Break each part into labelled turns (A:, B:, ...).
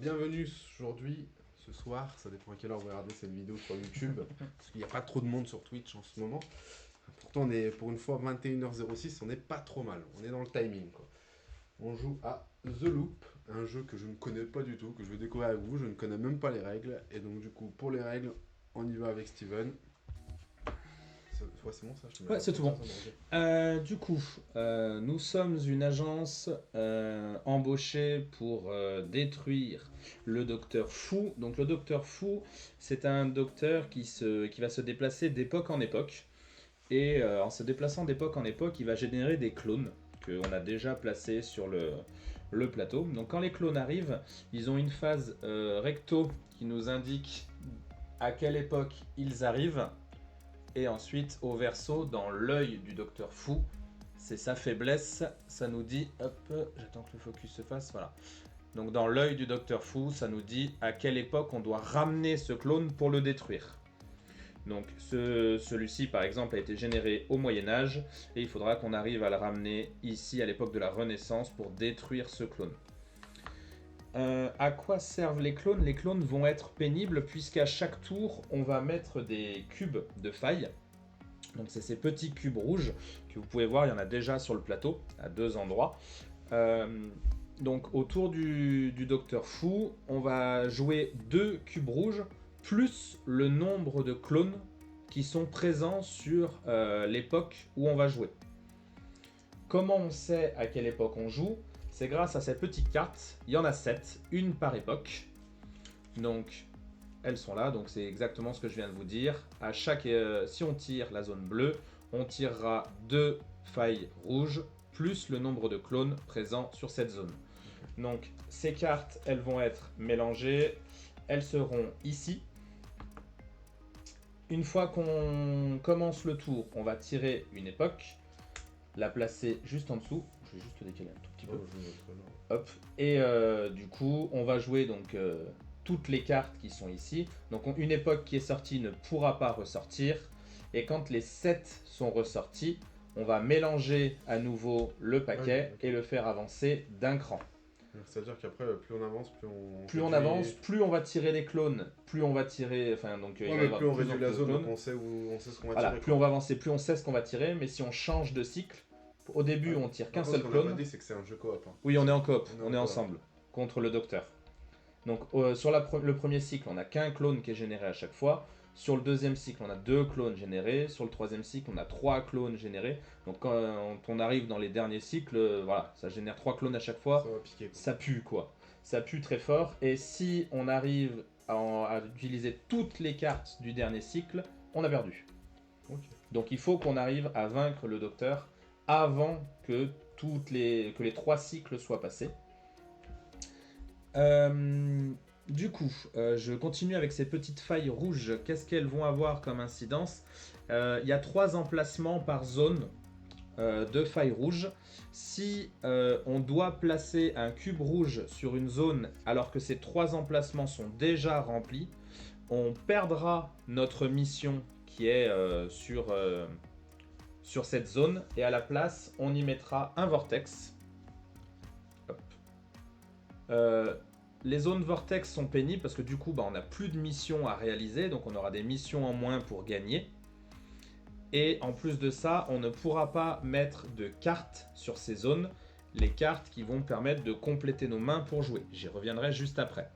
A: Bienvenue aujourd'hui, ce soir, ça dépend à quelle heure vous regardez cette vidéo sur YouTube, parce qu'il n'y a pas trop de monde sur Twitch en ce moment. Pourtant, on est pour une fois 21h06, on n'est pas trop mal, on est dans le timing, quoi. On joue à The Loop, un jeu que je ne connais pas du tout, que je vais découvrir avec vous, je ne connais même pas les règles, et donc du coup, pour les règles, on y va avec Steven. C'est bon ça, je te mets
B: Ouais,
A: la
B: c'est tout
A: pression,
B: bon.
A: ça, ok.
B: Nous sommes une agence embauchée pour détruire le docteur Fou. Donc le docteur Fou, c'est un docteur qui va se déplacer d'époque en époque. Et en se déplaçant d'époque en époque, il va générer des clones qu'on a déjà placés sur le plateau. Donc quand les clones arrivent, ils ont une phase recto qui nous indique à quelle époque ils arrivent. Et ensuite, au verso, dans l'œil du docteur Fou, c'est sa faiblesse. Ça nous dit, hop, j'attends que le focus se fasse, voilà. Donc dans l'œil du docteur Fou, ça nous dit à quelle époque on doit ramener ce clone pour le détruire. Donc celui-ci, par exemple, a été généré au Moyen-Âge, et il faudra qu'on arrive à le ramener ici à l'époque de la Renaissance pour détruire ce clone. À quoi servent les clones? Les clones vont être pénibles puisqu'à chaque tour, on va mettre des cubes de faille. Donc c'est ces petits cubes rouges que vous pouvez voir, il y en a déjà sur le plateau, à deux endroits. Donc autour du docteur Fou, on va jouer deux cubes rouges, plus le nombre de clones qui sont présents sur l'époque où on va jouer. Comment on sait à quelle époque on joue? C'est grâce à cette petite carte, il y en a 7, une par époque. Donc elles sont là, donc c'est exactement ce que je viens de vous dire. Si on tire la zone bleue, on tirera 2 failles rouges, plus le nombre de clones présents sur cette zone. Donc ces cartes, elles vont être mélangées, elles seront ici. Une fois qu'on commence le tour, on va tirer une époque, la placer juste en dessous. Je vais juste le décaler un tout petit peu. Hop. Et du coup, on va jouer donc toutes les cartes qui sont ici. Donc une époque qui est sortie ne pourra pas ressortir. Et quand les 7 sont ressortis, on va mélanger à nouveau le paquet et le faire avancer d'un cran.
A: C'est-à-dire qu'après, plus on avance,
B: Plus on avance, plus on va tirer des clones, plus on va tirer. Enfin, donc il va y avoir
A: plus on
B: de plus en
A: réduit
B: plus
A: la
B: de
A: zone, donc
B: clones.
A: on sait ce qu'on va
B: Voilà,
A: tirer.
B: plus on va avancer, plus on sait ce qu'on va tirer. Mais si on change de cycle, au début on tire qu'un seul
A: Ce qu'on n'a
B: clone.
A: pas dit, c'est que c'est un jeu coop. Hein.
B: Oui, on est en coop,
A: On est en
B: on est
A: coop.
B: ensemble contre le docteur. Donc sur le premier cycle, on n'a qu'un clone qui est généré à chaque fois. Sur le deuxième cycle, on a 2 clones générés. Sur le troisième cycle, on a 3 clones générés. Donc quand on arrive dans les derniers cycles, voilà, ça génère 3 clones à chaque fois.
A: Ça va piquer. Quoi.
B: Ça pue quoi. Ça pue très fort. Et si on arrive à utiliser toutes les cartes du dernier cycle, on a perdu.
A: Okay.
B: Donc il faut qu'on arrive à vaincre le docteur avant que les 3 cycles soient passés. Du coup, je continue avec ces petites failles rouges. Qu'est-ce qu'elles vont avoir comme incidence? Il y a 3 emplacements par zone de failles rouges. Si on doit placer un cube rouge sur une zone alors que ces 3 emplacements sont déjà remplis, on perdra notre mission qui est sur cette zone et à la place, on y mettra un vortex. Hop. Les zones vortex sont pénibles parce que du coup on n'a plus de missions à réaliser, donc on aura des missions en moins pour gagner. Et en plus de ça, on ne pourra pas mettre de cartes sur ces zones, les cartes qui vont permettre de compléter nos mains pour jouer. J'y reviendrai juste après.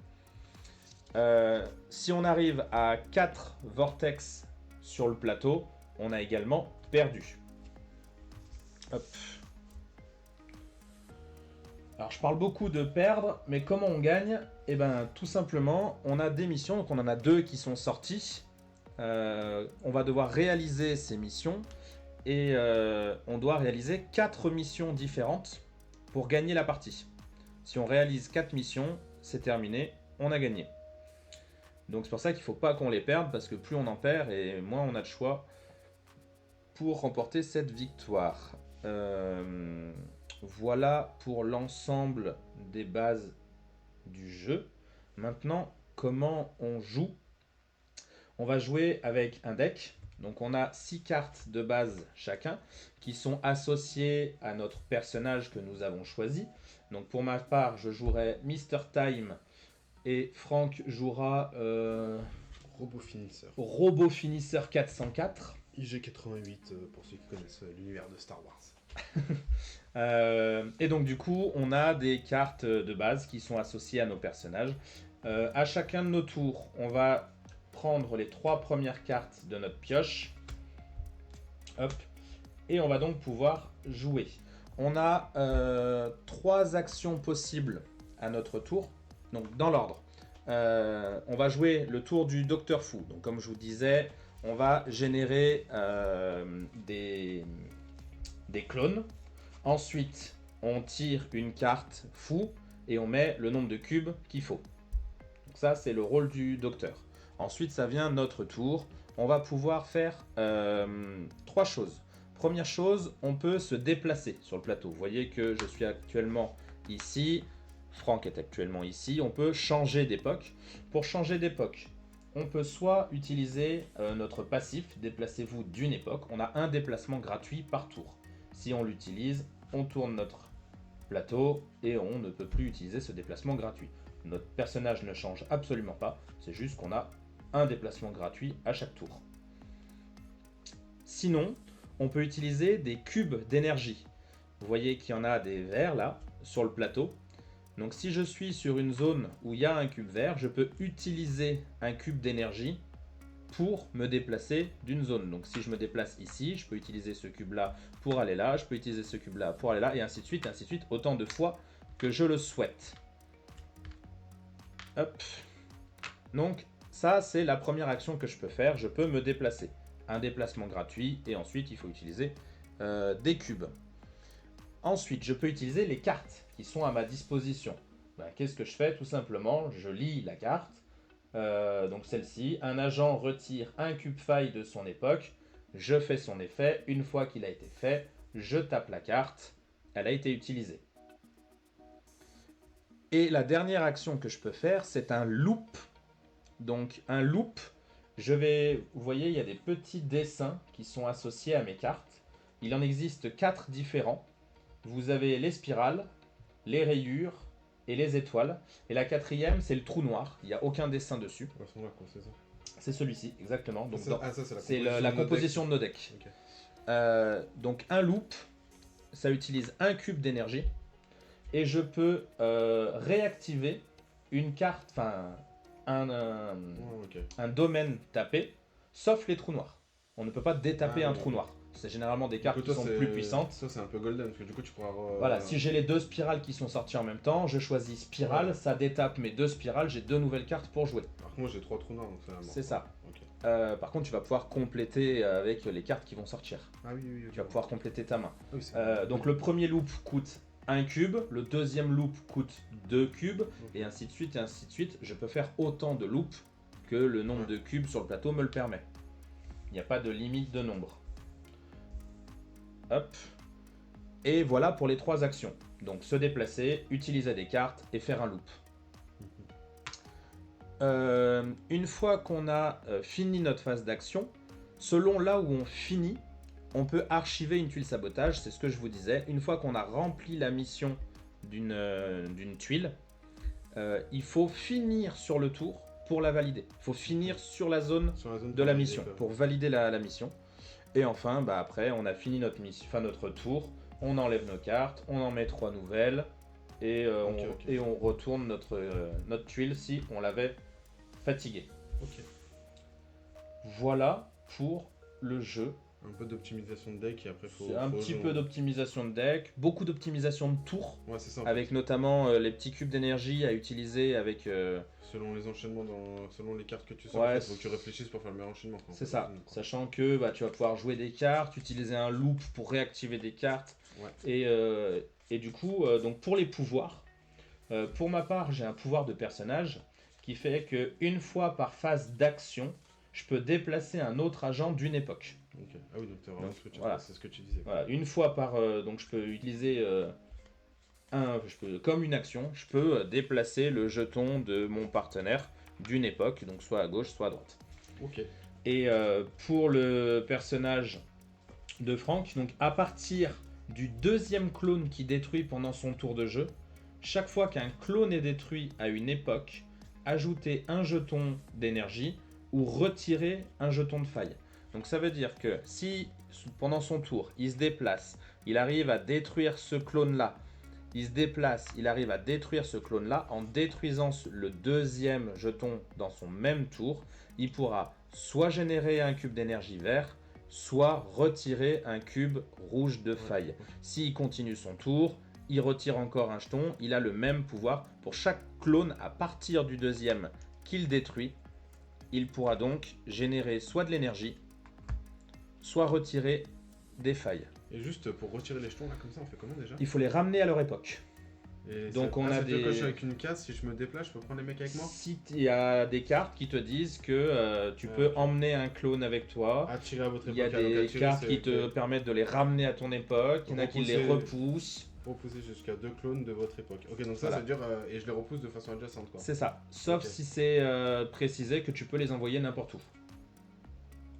B: Si on arrive à 4 vortex sur le plateau, on a également perdu. Hop. Alors je parle beaucoup de perdre, mais comment on gagne? Eh bien tout simplement, on a des missions, donc on en a 2 qui sont sorties. On va devoir réaliser ces missions et on doit réaliser 4 missions différentes pour gagner la partie. Si on réalise 4 missions, c'est terminé, on a gagné. Donc c'est pour ça qu'il ne faut pas qu'on les perde, parce que plus on en perd et moins on a de choix pour remporter cette victoire. Voilà pour l'ensemble des bases du jeu. Maintenant, comment on joue? On va jouer avec un deck. Donc on a 6 cartes de base chacun qui sont associées à notre personnage que nous avons choisi. Donc pour ma part, je jouerai Mr. Time Et Franck jouera
A: Robot finisseur.
B: Robot Finisseur 404.
A: IG-88 pour ceux qui connaissent l'univers de Star Wars.
B: Et donc du coup, on a des cartes de base qui sont associées à nos personnages. À chacun de nos tours, on va prendre les 3 premières cartes de notre pioche. Hop. Et on va donc pouvoir jouer. On a 3 actions possibles à notre tour. Donc dans l'ordre. On va jouer le tour du Docteur Fou. Donc comme je vous disais, on va générer des clones. Ensuite, on tire une carte fou et on met le nombre de cubes qu'il faut. Donc ça, c'est le rôle du docteur. Ensuite, ça vient notre tour. On va pouvoir faire 3 choses. Première chose, on peut se déplacer sur le plateau. Vous voyez que je suis actuellement ici. Franck est actuellement ici. On peut changer d'époque. Pour changer d'époque, on peut soit utiliser notre passif, déplacez-vous d'une époque. On a un déplacement gratuit par tour. Si on l'utilise, on tourne notre plateau et on ne peut plus utiliser ce déplacement gratuit. Notre personnage ne change absolument pas, c'est juste qu'on a un déplacement gratuit à chaque tour. Sinon, on peut utiliser des cubes d'énergie. Vous voyez qu'il y en a des verts là, sur le plateau. Donc si je suis sur une zone où il y a un cube vert, je peux utiliser un cube d'énergie pour me déplacer d'une zone. Donc si je me déplace ici, je peux utiliser ce cube là pour aller là, je peux utiliser ce cube là pour aller là, et ainsi de suite, autant de fois que je le souhaite. Hop. Donc ça, c'est la première action que je peux faire, je peux me déplacer. Un déplacement gratuit, et ensuite il faut utiliser des cubes. Ensuite, je peux utiliser les cartes qui sont à ma disposition. Qu'est-ce que je fais? Tout simplement, je lis la carte. Donc celle-ci, un agent retire un cube faille de son époque, je fais son effet, une fois qu'il a été fait, je tape la carte, elle a été utilisée. Et la dernière action que je peux faire, c'est un loop. Donc un loop, vous voyez, il y a des petits dessins qui sont associés à mes cartes. Il en existe 4 différents. Vous avez les spirales, les rayures, et les étoiles. Et la 4e, c'est le trou noir. Il n'y a aucun dessin dessus. C'est celui-ci, exactement. Donc, c'est la composition de nos decks. Okay. Donc un loop, ça utilise un cube d'énergie. Et je peux réactiver une carte, enfin un domaine tapé, sauf les trous noirs. On ne peut pas détaper un trou noir. C'est généralement des cartes qui sont plus puissantes.
A: Ça, c'est un peu golden, parce que du coup, tu pourras...
B: Voilà, si j'ai les 2 spirales qui sont sorties en même temps, je choisis spirale, ça détape mes 2 spirales, j'ai 2 nouvelles cartes pour jouer.
A: Par contre, moi, j'ai 3 trous noirs, donc
B: c'est ça. Okay. Par contre, tu vas pouvoir compléter avec les cartes qui vont sortir.
A: Ah oui.
B: Tu vas pouvoir compléter ta main.
A: Oui,
B: donc, le premier loop coûte 1 cube, le deuxième loop coûte 2 cubes, et ainsi de suite, et ainsi de suite. Je peux faire autant de loops que le nombre de cubes sur le plateau me le permet. Il n'y a pas de limite de nombre. Hop. Et voilà pour les 3 actions. Donc se déplacer, utiliser des cartes et faire un loop. Une fois qu'on a fini notre phase d'action, selon là où on finit, on peut archiver une tuile sabotage, c'est ce que je vous disais. Une fois qu'on a rempli la mission d'une tuile, il faut finir sur le tour pour la valider. Il faut finir sur la zone de la mission pour valider la mission. Et enfin, après, on a fini notre tour, on enlève nos cartes, on en met 3 nouvelles, et on retourne notre tuile si on l'avait fatiguée.
A: Okay.
B: Voilà pour le jeu.
A: Un peu d'optimisation de deck, et après
B: c'est un petit peu d'optimisation de deck, beaucoup d'optimisation de tours,
A: c'est ça,
B: avec notamment les petits cubes d'énergie à utiliser avec...
A: Selon les enchaînements, selon les cartes que tu sors, il faut que tu réfléchisses pour faire le meilleur enchaînement.
B: C'est ça, sachant que tu vas pouvoir jouer des cartes, utiliser un loop pour réactiver des cartes, et du coup, donc pour les pouvoirs, pour ma part, j'ai un pouvoir de personnage qui fait qu'une fois par phase d'action, je peux déplacer un autre agent d'une époque.
A: Okay. Ah oui, donc tu as vraiment switch,
B: voilà.
A: C'est ce que tu disais.
B: Voilà, une fois par... donc je peux utiliser... comme une action, je peux déplacer le jeton de mon partenaire d'une époque, donc soit à gauche, soit à droite.
A: Ok.
B: Et pour le personnage de Franck, donc à partir du 2e clone qui détruit pendant son tour de jeu, chaque fois qu'un clone est détruit à une époque, ajouter un jeton d'énergie ou retirer un jeton de faille. Donc ça veut dire que si pendant son tour, il se déplace, il arrive à détruire ce clone-là, il se déplace, il arrive à détruire ce clone-là, en détruisant le deuxième jeton dans son même tour, il pourra soit générer un cube d'énergie vert, soit retirer un cube rouge de faille. S'il continue son tour, il retire encore un jeton, il a le même pouvoir. Pour chaque clone à partir du deuxième qu'il détruit, il pourra donc générer soit de l'énergie, soit retirer des failles.
A: Et juste pour retirer les jetons, là, comme ça, on fait comment déjà?
B: Il faut les ramener à leur époque.
A: Et
B: donc on a des...
A: coche avec une case, si je me déplace, je peux prendre les mecs avec moi?
B: Si il y a des cartes qui te disent que tu peux emmener un clone avec toi.
A: Attirer à votre
B: Il y a
A: époque.
B: des cartes qui te permettent de les ramener à ton époque. Il y en a qui les repoussent.
A: Repousser jusqu'à 2 clones de votre époque. Ok, donc ça,
B: Voilà.
A: ça veut dire... et je les repousse de façon adjacente, quoi.
B: C'est ça. Sauf si c'est précisé que tu peux les envoyer n'importe où.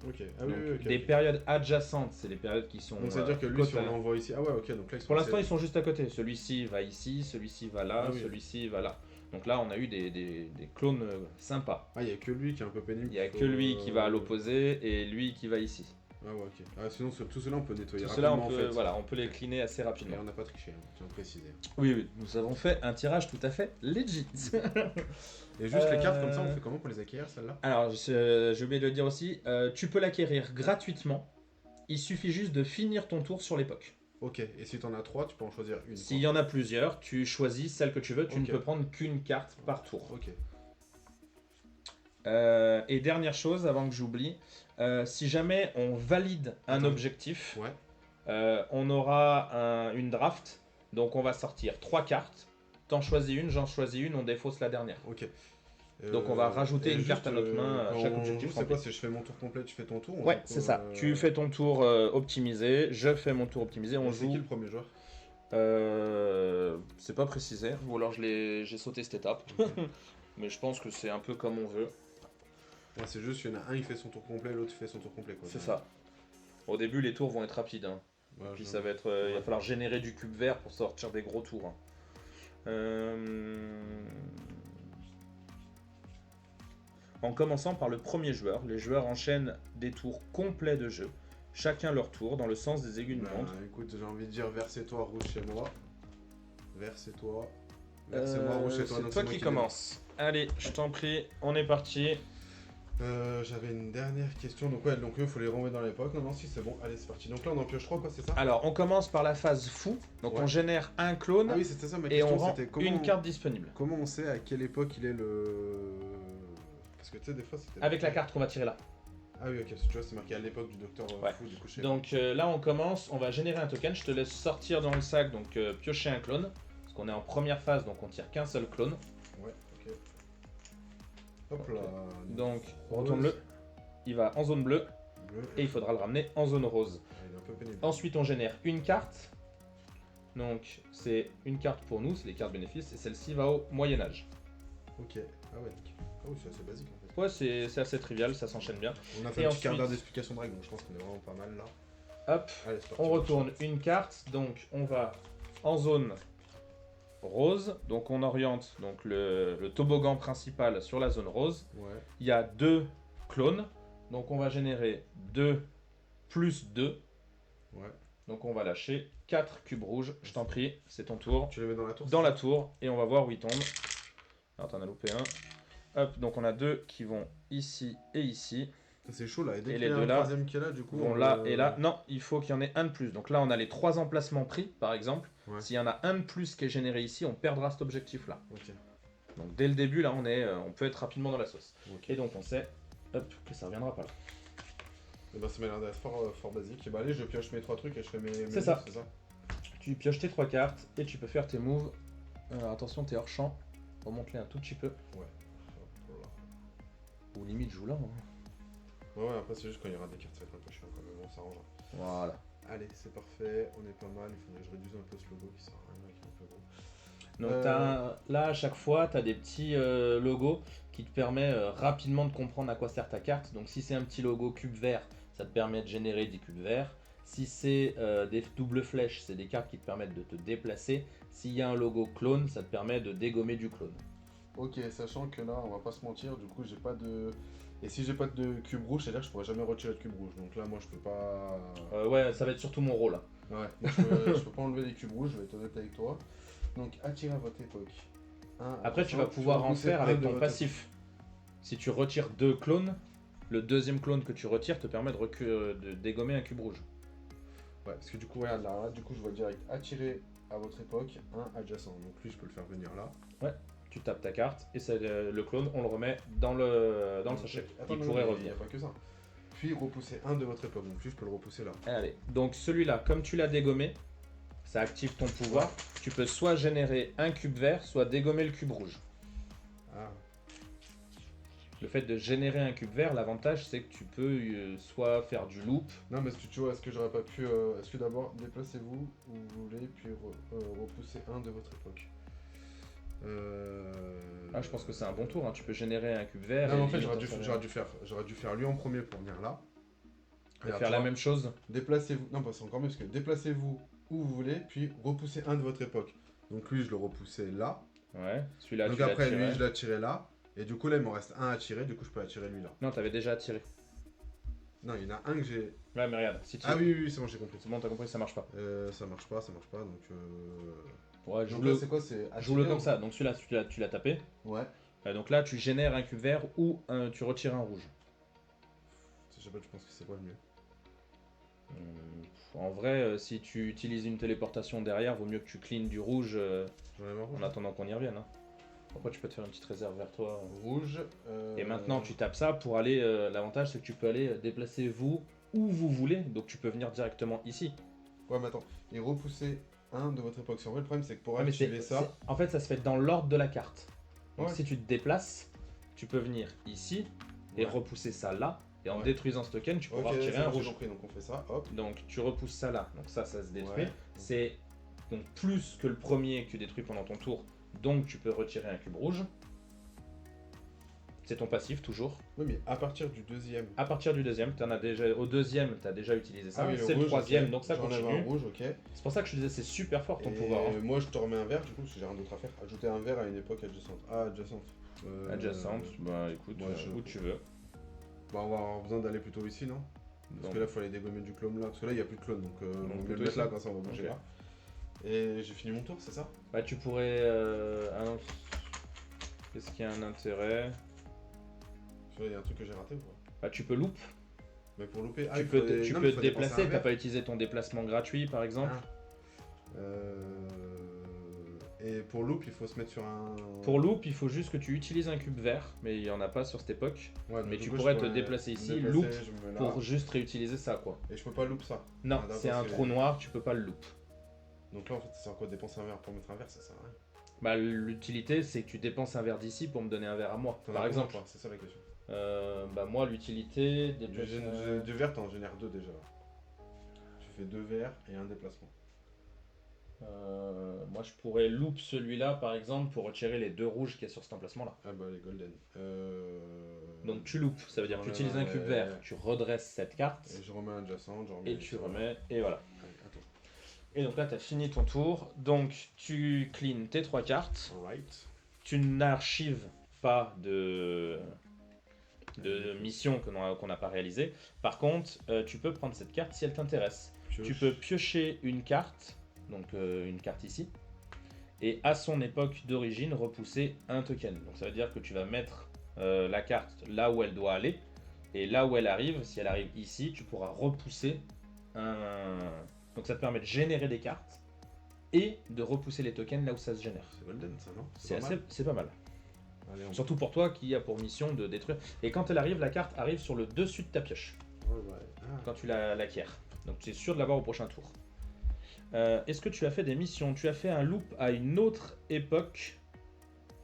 A: Ok. Ah
B: Donc,
A: oui, ok.
B: des périodes adjacentes, c'est les périodes qui sont.
A: Donc ça veut dire que lui, si on l'envoie ici... Ah ouais, ok, donc là, ils sont...
B: Pour l'instant, ils sont juste à côté. Celui-ci va ici, celui-ci va là,
A: Ah oui.
B: celui-ci va là. Donc là, on a eu des clones sympas.
A: Ah, il n'y a que lui qui est un peu pénible.
B: Il n'y a que lui qui va à l'opposé et lui qui va ici.
A: Ah ouais, ok. Ah, sinon, tout cela, on peut nettoyer
B: Tout cela,
A: rapidement,
B: on peut,
A: en fait.
B: voilà, on peut les cleaner assez
A: Et
B: rapidement.
A: on n'a pas triché, hein, tiens à préciser.
B: Oui, oui, nous avons fait un tirage tout à fait legit.
A: Et juste les cartes, comme ça, on fait comment pour les acquérir, celles-là?
B: Alors, j'ai oublié de le dire aussi, tu peux l'acquérir gratuitement. Il suffit juste de finir ton tour sur l'époque.
A: Ok, et si t'en as 3, tu peux en choisir une.
B: S'il y en a plusieurs, tu choisis celle que tu veux. Tu
A: Ok.
B: ne peux prendre qu'une carte par tour.
A: Ok.
B: Et dernière chose, avant que j'oublie, si jamais on valide un
A: Attends.
B: objectif,
A: Ouais.
B: on aura une draft. Donc on va sortir 3 cartes. T'en choisis une, j'en choisis une, on défausse la dernière.
A: Ok.
B: Donc on va rajouter
A: et
B: une
A: juste,
B: carte à notre main à chaque objectif
A: C'est
B: rempli.
A: quoi? Si je fais mon tour complet, tu fais ton tour?
B: Ouais, c'est ça. Tu fais ton tour optimisé, je fais mon tour optimisé, on
A: C'est
B: joue.
A: qui le premier joueur?
B: C'est pas précisé, ou alors j'ai sauté cette étape.
A: Ok.
B: Mais je pense que c'est un peu comme on veut.
A: Ouais, c'est juste, il y en a un, il fait son tour complet, l'autre fait son tour complet, quoi.
B: C'est ça. Au début, les tours vont être rapides. Hein.
A: Ouais,
B: Puis
A: je-
B: ça va être, il va falloir générer du cube vert pour sortir des gros tours. Hein. En commençant par le premier joueur, les joueurs enchaînent des tours complets de jeu, chacun leur tour dans le sens des aiguilles d'une montre.
A: Écoute, j'ai envie de dire vert c'est toi, rouge c'est moi. Vert c'est toi. Vert c'est moi, rouge c'est toi.
B: C'est
A: donc
B: toi
A: moi
B: qui
A: démarre.
B: commence. Allez, je t'en prie, on est parti.
A: J'avais une dernière question. Donc, ouais, donc eux, il faut les renvoyer dans l'époque. Non, non, si, c'est bon. Allez, c'est parti. Donc là, on en pioche 3, quoi, c'est ça?
B: Alors, on commence par la phase fou. Donc,
A: Ouais.
B: on génère un clone
A: Ah oui, c'était ça ma
B: et
A: question.
B: on rend
A: C'était comment,
B: une carte disponible.
A: comment on sait à quelle époque il est le. Parce que tu sais, des fois, c'était.
B: Avec la carte qu'on va tirer là.
A: Ah oui, ok, tu vois, c'est marqué à l'époque du docteur
B: Ouais.
A: Fou, du coup, je sais
B: Donc là, on commence. On va générer un token. Je te laisse sortir dans le sac, donc piocher un clone. Parce qu'on est en première phase, donc on tire qu'un seul clone.
A: pas. Ouais, ok. Hop là.
B: Donc,
A: Rose.
B: retourne-le. Il va en zone bleue
A: Bleu.
B: et il faudra le ramener en zone rose.
A: Ah, il est un peu pénible.
B: Ensuite, on génère une carte. Donc, c'est une carte pour nous, c'est les cartes bénéfices. Et celle-ci va au Moyen-Âge.
A: Ok. Ah ouais, nickel. Ah oui, c'est assez basique en fait.
B: Ouais, c'est assez trivial, ça s'enchaîne bien.
A: On a fait
B: Et
A: un petit quart d'heure
B: ensuite-
A: d'explication de règles, donc je pense qu'on est vraiment pas mal là.
B: Hop,
A: Allez, c'est parti.
B: on retourne une carte. Donc, on va en zone rose. Donc, on oriente donc, le toboggan principal sur la zone rose.
A: Ouais.
B: Il y a 2 clones. Donc, on va générer 2 plus 2.
A: Ouais.
B: Donc, on va lâcher 4 cubes rouges. Je t'en prie, c'est ton tour.
A: Tu les mets dans la tour?
B: Dans la tour et on va voir où il tombe. Alors t'en as loupé un. Hop, donc on a 2 qui vont ici et ici.
A: C'est chaud là. Et dès
B: Et
A: qu'il
B: les
A: y a
B: deux
A: un
B: là
A: troisième qui est là, du coup.
B: Bon là et là. Non, il faut qu'il y en ait un de plus. Donc là on a les 3 emplacements pris par exemple.
A: Ouais.
B: S'il y en a un de plus qui est généré ici, on perdra cet objectif là.
A: Ok.
B: Donc dès le début là on peut être rapidement dans la sauce.
A: Ok.
B: Et donc on sait hop, que ça reviendra pas là.
A: Et bah, ça m'a l'air d'être fort basique. Et bah, allez, je pioche mes 3 trucs et je fais mes.
B: C'est ça.
A: moves, c'est ça.
B: Tu pioches tes 3 cartes et tu peux faire tes moves. Attention, t'es hors champ. Remonte-les un tout petit peu.
A: Ouais. Hop là.
B: Ou limite joue là. Hein.
A: Ouais, après, c'est juste quand il y aura des cartes, ça va être un peu chiant quand même. On s'arrangera.
B: Voilà.
A: Allez, c'est parfait. On est pas mal. Il faudrait que je réduise un peu ce logo qui sert à rien, qui est un peu gros.
B: Donc là, à chaque fois, tu as des petits logos qui te permettent rapidement de comprendre à quoi sert ta carte. Donc si c'est un petit logo cube vert, ça te permet de générer des cubes verts. Si c'est des doubles flèches, c'est des cartes qui te permettent de te déplacer. S'il y a un logo clone, ça te permet de dégommer du clone.
A: Ok, sachant que là, on va pas se mentir, du coup, j'ai pas de... Et si j'ai pas de cube rouge, c'est-à-dire que je pourrais jamais retirer de cube rouge. Donc là, moi, je peux pas...
B: Ouais, ça va être surtout mon rôle, hein.
A: Ouais, moi, je peux pas enlever les cubes rouges, je vais être honnête avec toi. Donc, attirer à votre époque.
B: Après, tu vas pouvoir en faire avec ton passif. Si tu retires 2 clones, le deuxième clone que tu retires te permet de dégommer un cube rouge.
A: Ouais, parce que du coup, regarde là, du coup, je vois direct attirer à votre époque un adjacent. Donc lui, je peux le faire venir là.
B: Ouais, tu tapes ta carte et c'est le clone, on le remet dans le sachet.
A: Attends,
B: Il pourrait
A: Il
B: revenir.
A: n'y a pas que ça. Puis repousser un de votre époque. Donc lui, je peux le repousser là.
B: Allez, donc celui-là, comme tu l'as dégommé, ça active ton pouvoir. Tu peux soit générer un cube vert, soit dégommer le cube rouge.
A: Ah.
B: Le fait de générer un cube vert, l'avantage c'est que tu peux soit faire du loop.
A: Non, mais tu vois, est-ce que j'aurais pas pu... est-ce que d'abord, déplacez-vous où vous voulez, puis repousser un de votre époque.
B: Ah, je pense que c'est un bon tour, hein. Tu peux générer un cube vert.
A: Non, mais en fait, j'aurais dû faire lui en premier pour venir là.
B: Et faire la même chose.
A: Déplacez-vous... Non, c'est encore mieux, parce que déplacez-vous où vous voulez, puis repoussez un de votre époque. Donc lui, je le repoussais là.
B: Ouais, celui-là,
A: donc après, lui, je l'ai attiré là. Et du coup, là, il m'en reste un à tirer, du coup, je peux attirer lui là.
B: Non, t'avais déjà attiré.
A: Non, il y en a un que j'ai...
B: Ouais, mais regarde, si tu...
A: Ah oui, c'est bon, j'ai compris.
B: C'est bon, t'as compris, ça marche pas.
A: Ça marche pas, donc...
B: Ouais,
A: donc là, c'est quoi, c'est
B: joue-le comme ça. Donc celui-là, tu l'as tapé.
A: Ouais.
B: Donc là, tu génères un cube vert ou tu retires un rouge.
A: Je sais pas, tu penses que c'est quoi le mieux?
B: En vrai, si tu utilises une téléportation derrière, vaut mieux que tu clean du rouge en attendant qu'on y revienne. Hein. Après, tu peux te faire une petite réserve vers toi.
A: Rouge.
B: Et maintenant, tu tapes ça pour aller. L'avantage, c'est que tu peux aller déplacer vous où vous voulez. Donc, tu peux venir directement ici.
A: Ouais, mais attends. Et repousser un de votre époque. En vrai, le problème, c'est que pour activer ça.
B: En fait, ça se fait dans l'ordre de la carte. Donc,
A: ouais.
B: si tu te déplaces, tu peux venir ici et repousser ça là. Et en détruisant ce token, tu pourras retirer un rouge.
A: Compris, donc on fait ça, hop.
B: Donc tu repousses ça là, donc ça se détruit.
A: Ouais.
B: C'est donc plus que le premier que tu détruis pendant ton tour, donc tu peux retirer un cube rouge. C'est ton passif toujours.
A: Oui, mais à partir du deuxième.
B: À partir du deuxième, au deuxième, tu as déjà utilisé ça.
A: Oui,
B: c'est le troisième, donc ça
A: continue.
B: continue.
A: Un rouge, ok.
B: C'est pour ça que je te disais, c'est super fort ton pouvoir. Hein.
A: Moi, je te remets un vert, du coup, parce que j'ai rien d'autre à faire. Ajouter un vert à une époque adjacente. Ah, adjacente.
B: Adjacente, bah écoute, où tu veux.
A: Bah, on va avoir besoin d'aller plutôt ici, non? Parce que là, il faut aller dégommer du clone là. Parce que là, il n'y a plus de clone, donc on peut le mettre là, quand ça, on va bouger là. Et j'ai fini mon tour, c'est ça?
B: Bah, tu pourrais. Est-ce qu'il y a un intérêt?
A: Il y a un truc que j'ai raté ou pas?
B: Bah, tu peux loop.
A: Mais pour louper,
B: tu peux te déplacer, t'as pas utilisé ton déplacement gratuit par exemple.
A: Et pour loop, il faut se mettre sur un...
B: Pour loop, il faut juste que tu utilises un cube vert, mais il n'y en a pas sur cette époque. Ouais, mais tu pourrais te déplacer ici, loop, pour juste réutiliser ça quoi.
A: Et je peux pas loop ça?
B: Non, c'est un trou noir, tu peux pas le loop.
A: Donc là en fait, ça sert à quoi? Dépenser un verre pour mettre un verre, ça sert à rien.
B: Bah l'utilité, c'est que tu dépenses un verre d'ici pour me donner un verre à moi, par exemple.
A: C'est ça la question.
B: Bah moi, l'utilité...
A: Du verre, t'en génères 2 déjà. Tu fais 2 verres et un déplacement.
B: Moi je pourrais loop celui-là par exemple pour retirer les 2 rouges qu'il y a sur cet emplacement là.
A: Ah bah les golden.
B: Donc tu loupes, ça veut dire que tu utilises un cube vert, tu redresses cette carte.
A: Et je remets un adjacent,
B: et tu remets, et voilà.
A: Allez, attends.
B: Et donc là tu as fini ton tour, donc tu clean tes 3 cartes.
A: Alright.
B: Tu n'archives pas de mission qu'on n'a pas réalisée. Par contre, tu peux prendre cette carte si elle t'intéresse. Tu peux piocher une carte. Donc une carte ici, et à son époque d'origine repousser un token. Donc ça veut dire que tu vas mettre la carte là où elle doit aller, et là où elle arrive, si elle arrive ici, tu pourras repousser un... Donc ça te permet de générer des cartes, et de repousser les tokens là où ça se génère.
A: C'est golden ça, non?
B: C'est pas mal.
A: Allez,
B: surtout pour toi qui a pour mission de détruire. Et quand elle arrive, la carte arrive sur le dessus de ta pioche. Quand tu l'acquiers. Donc tu es sûr de l'avoir au prochain tour. Est-ce que tu as fait des missions? Tu as fait un loop à une autre époque.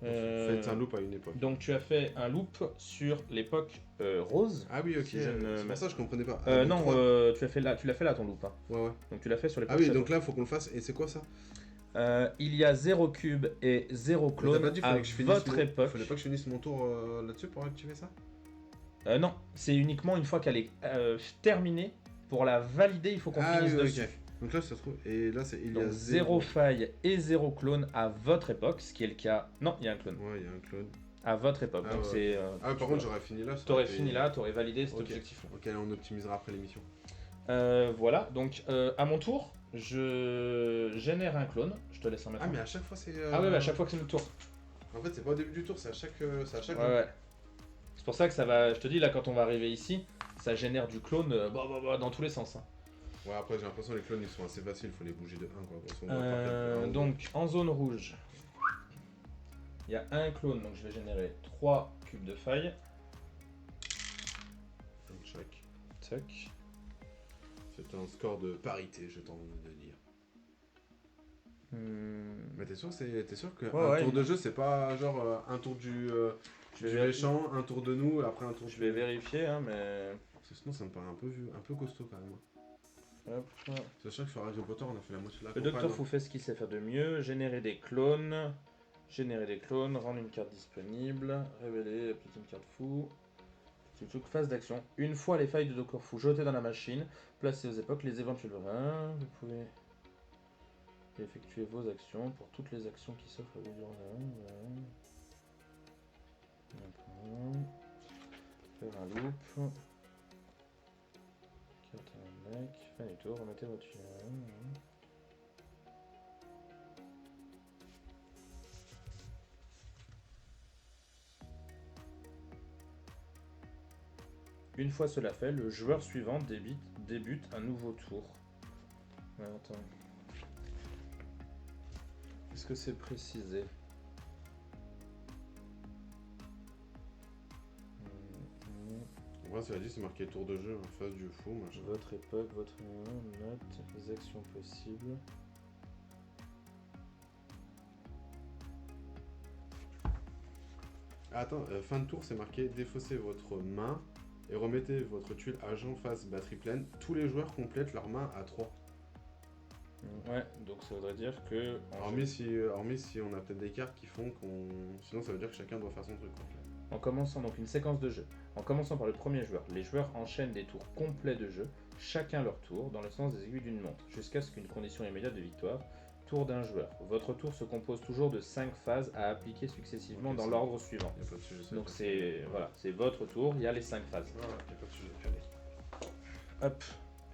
A: Faites un loop à une époque.
B: Donc tu as fait un loop sur l'époque rose.
A: Ah oui, ok.
B: Si
A: c'est pour ça que je comprenais pas.
B: Non, tu l'as fait là ton loop. Hein.
A: Ouais.
B: Donc tu l'as fait sur l'époque.
A: Ah oui, donc là, il faut qu'on le fasse. Et c'est quoi ça?
B: Il y a 0 cube et 0 clone à votre époque.
A: Fallait pas que je finisse mon tour là-dessus pour activer ça?
B: Non, c'est uniquement une fois qu'elle est terminée. Pour la valider, il faut qu'on finisse dessus.
A: Donc là, ça se trouve. Et là, il y
B: Donc
A: a
B: 0 faille et 0 clone à votre époque, ce qui est le cas. Non, il y a un clone.
A: Ouais, il y a un clone.
B: À votre époque.
A: Ah,
B: Donc
A: ouais,
B: c'est.
A: Ah, par contre, j'aurais fini là.
B: T'aurais fini là, t'aurais validé cet
A: Ok.
B: objectif-là.
A: Ok, on optimisera après l'émission.
B: Voilà, donc à mon tour, je génère un clone. Je te laisse en mettre
A: Ah,
B: un.
A: mais à chaque fois, c'est.
B: Ah ouais, à chaque fois que c'est notre tour.
A: En fait, c'est pas au début du tour, c'est à chaque.
B: Ouais, ouais. C'est pour ça que ça va. Je te dis, là, quand on va arriver ici, ça génère du clone dans tous les sens. Hein.
A: Ouais, après, j'ai l'impression que les clowns ils sont assez faciles, il faut les bouger de 1 quoi. Grosso modo,
B: Donc, en zone rouge, il y a un clone, donc je vais générer 3 cubes de faille.
A: Chaque.
B: Tac.
A: C'est un score de parité, j'ai envie de dire. Mais t'es sûr qu'un tour de jeu, c'est pas genre un tour du méchant, un tour de nous, et après un tour
B: Je vais vérifier, hein, mais.
A: Parce que sinon, ça me paraît un peu costaud quand même.
B: Hop.
A: Sachant que sur Harry Potter, on a fait la moitié de la
B: Le
A: campagne.
B: docteur Fou fait ce qu'il sait faire de mieux, générer des clones, rendre une carte disponible, révéler, appliquer une carte fou. Phase d'action. Une fois les failles de docteur Fou jetées dans la machine, placez aux époques les éventuels. Vous pouvez effectuer vos actions pour toutes les actions qui s'offrent à vous durant faire un loop. Carte à un mec. Fin du tour, remettez votre fille. Une fois cela fait, le joueur suivant débute un nouveau tour. Attends. Est-ce que c'est précisé?
A: Ouais, ça dit, c'est marqué tour de jeu en face du fou. Machin.
B: Votre époque, votre note, les actions possibles.
A: Attends, fin de tour, c'est marqué défaussez votre main et remettez votre tuile agent face batterie pleine. Tous les joueurs complètent leur main à 3.
B: Ouais, donc ça voudrait dire que.
A: Hormis si on a peut-être des cartes qui font qu'on. Sinon, ça veut dire que chacun doit faire son truc.
B: En commençant donc une séquence de jeu. En commençant par le premier joueur, les joueurs enchaînent des tours complets de jeu, chacun leur tour, dans le sens des aiguilles d'une montre, jusqu'à ce qu'une condition immédiate de victoire. Tour d'un joueur. Votre tour se compose toujours de 5 phases à appliquer successivement dans l'ordre suivant.
A: Y a pas de sujet,
B: donc c'est voilà, c'est votre tour, il y a les 5 phases.
A: Voilà, y a pas de sujet.
B: Hop.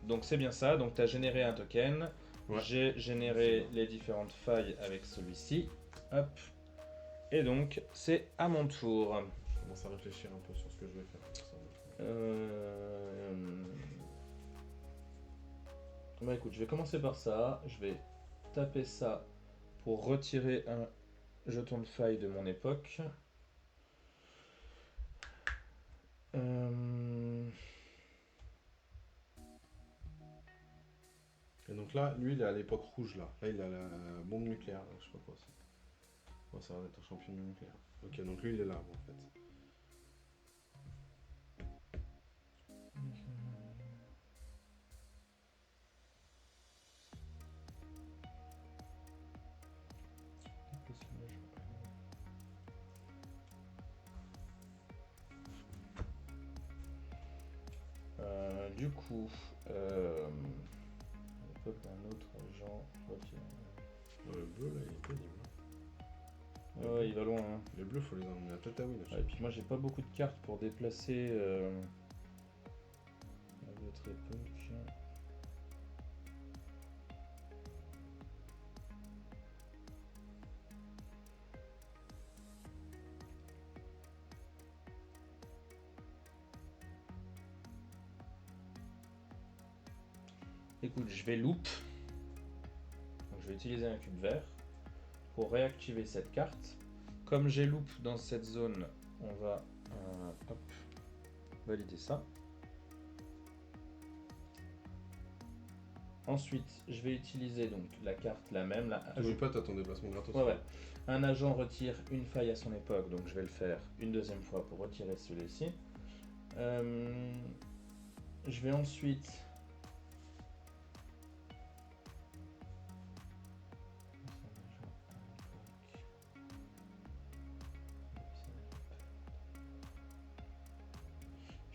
B: Donc c'est bien ça, donc tu as généré un token.
A: Ouais.
B: J'ai généré les différentes failles avec celui-ci. Hop. Et donc c'est à mon tour.
A: Je commence à réfléchir un peu sur ce que je vais faire.
B: Bah écoute, je vais commencer par ça. Je vais taper ça pour retirer un jeton de faille de mon époque.
A: Et donc là, lui, il est à l'époque rouge là. Là, il a la bombe nucléaire. Je sais pas quoi c'est. Ouais, ça va être un champion nucléaire. Ok, donc lui, il est là en fait.
B: Du coup, à l'époque d'un autre agent,
A: Le bleu là, il est pénible.
B: Ouais, il va loin. Hein.
A: Les bleus, faut les emmener à Tatooine.
B: Et puis moi, j'ai pas beaucoup de cartes pour déplacer à votre époque. Écoute, je vais loop. Donc, je vais utiliser un cube vert pour réactiver cette carte. Comme j'ai loop dans cette zone, on va valider ça. Ensuite, je vais utiliser donc la carte la même.
A: Tu veux pas, t'as ton déplacement gratos.
B: Ouais. Un agent retire une faille à son époque, donc je vais le faire une deuxième fois pour retirer celui-ci. Je vais ensuite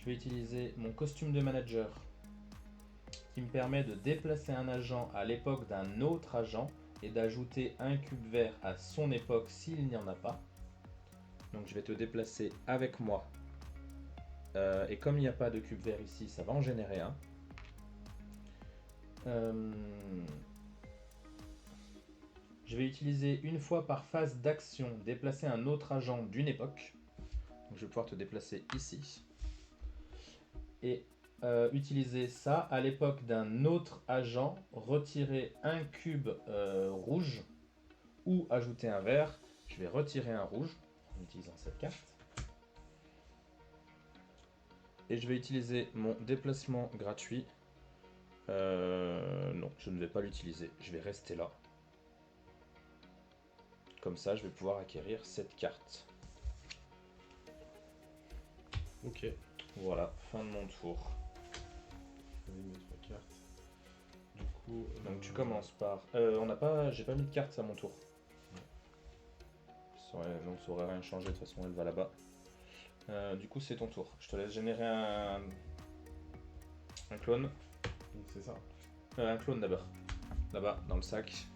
B: utiliser mon costume de manager qui me permet de déplacer un agent à l'époque d'un autre agent et d'ajouter un cube vert à son époque s'il n'y en a pas. Donc je vais te déplacer avec moi. Et comme il n'y a pas de cube vert ici, ça va en générer un. Je vais utiliser une fois par phase d'action déplacer un autre agent d'une époque. Donc je vais pouvoir te déplacer ici. Et utiliser ça à l'époque d'un autre agent, retirer un cube rouge ou ajouter un vert. Je vais retirer un rouge en utilisant cette carte. Et je vais utiliser mon déplacement gratuit. Non, je ne vais pas l'utiliser. Je vais rester là. Comme ça, je vais pouvoir acquérir cette carte.
A: Ok.
B: Voilà, fin de mon tour.
A: Je vais mettre 3 cartes. Du coup.
B: Donc tu commences par. J'ai pas mis de carte à mon tour. Donc ça aurait rien changé, de toute façon elle va là-bas. Du coup c'est ton tour. Je te laisse générer un clone.
A: Donc c'est ça.
B: Un clone d'abord. Là-bas, dans le sac.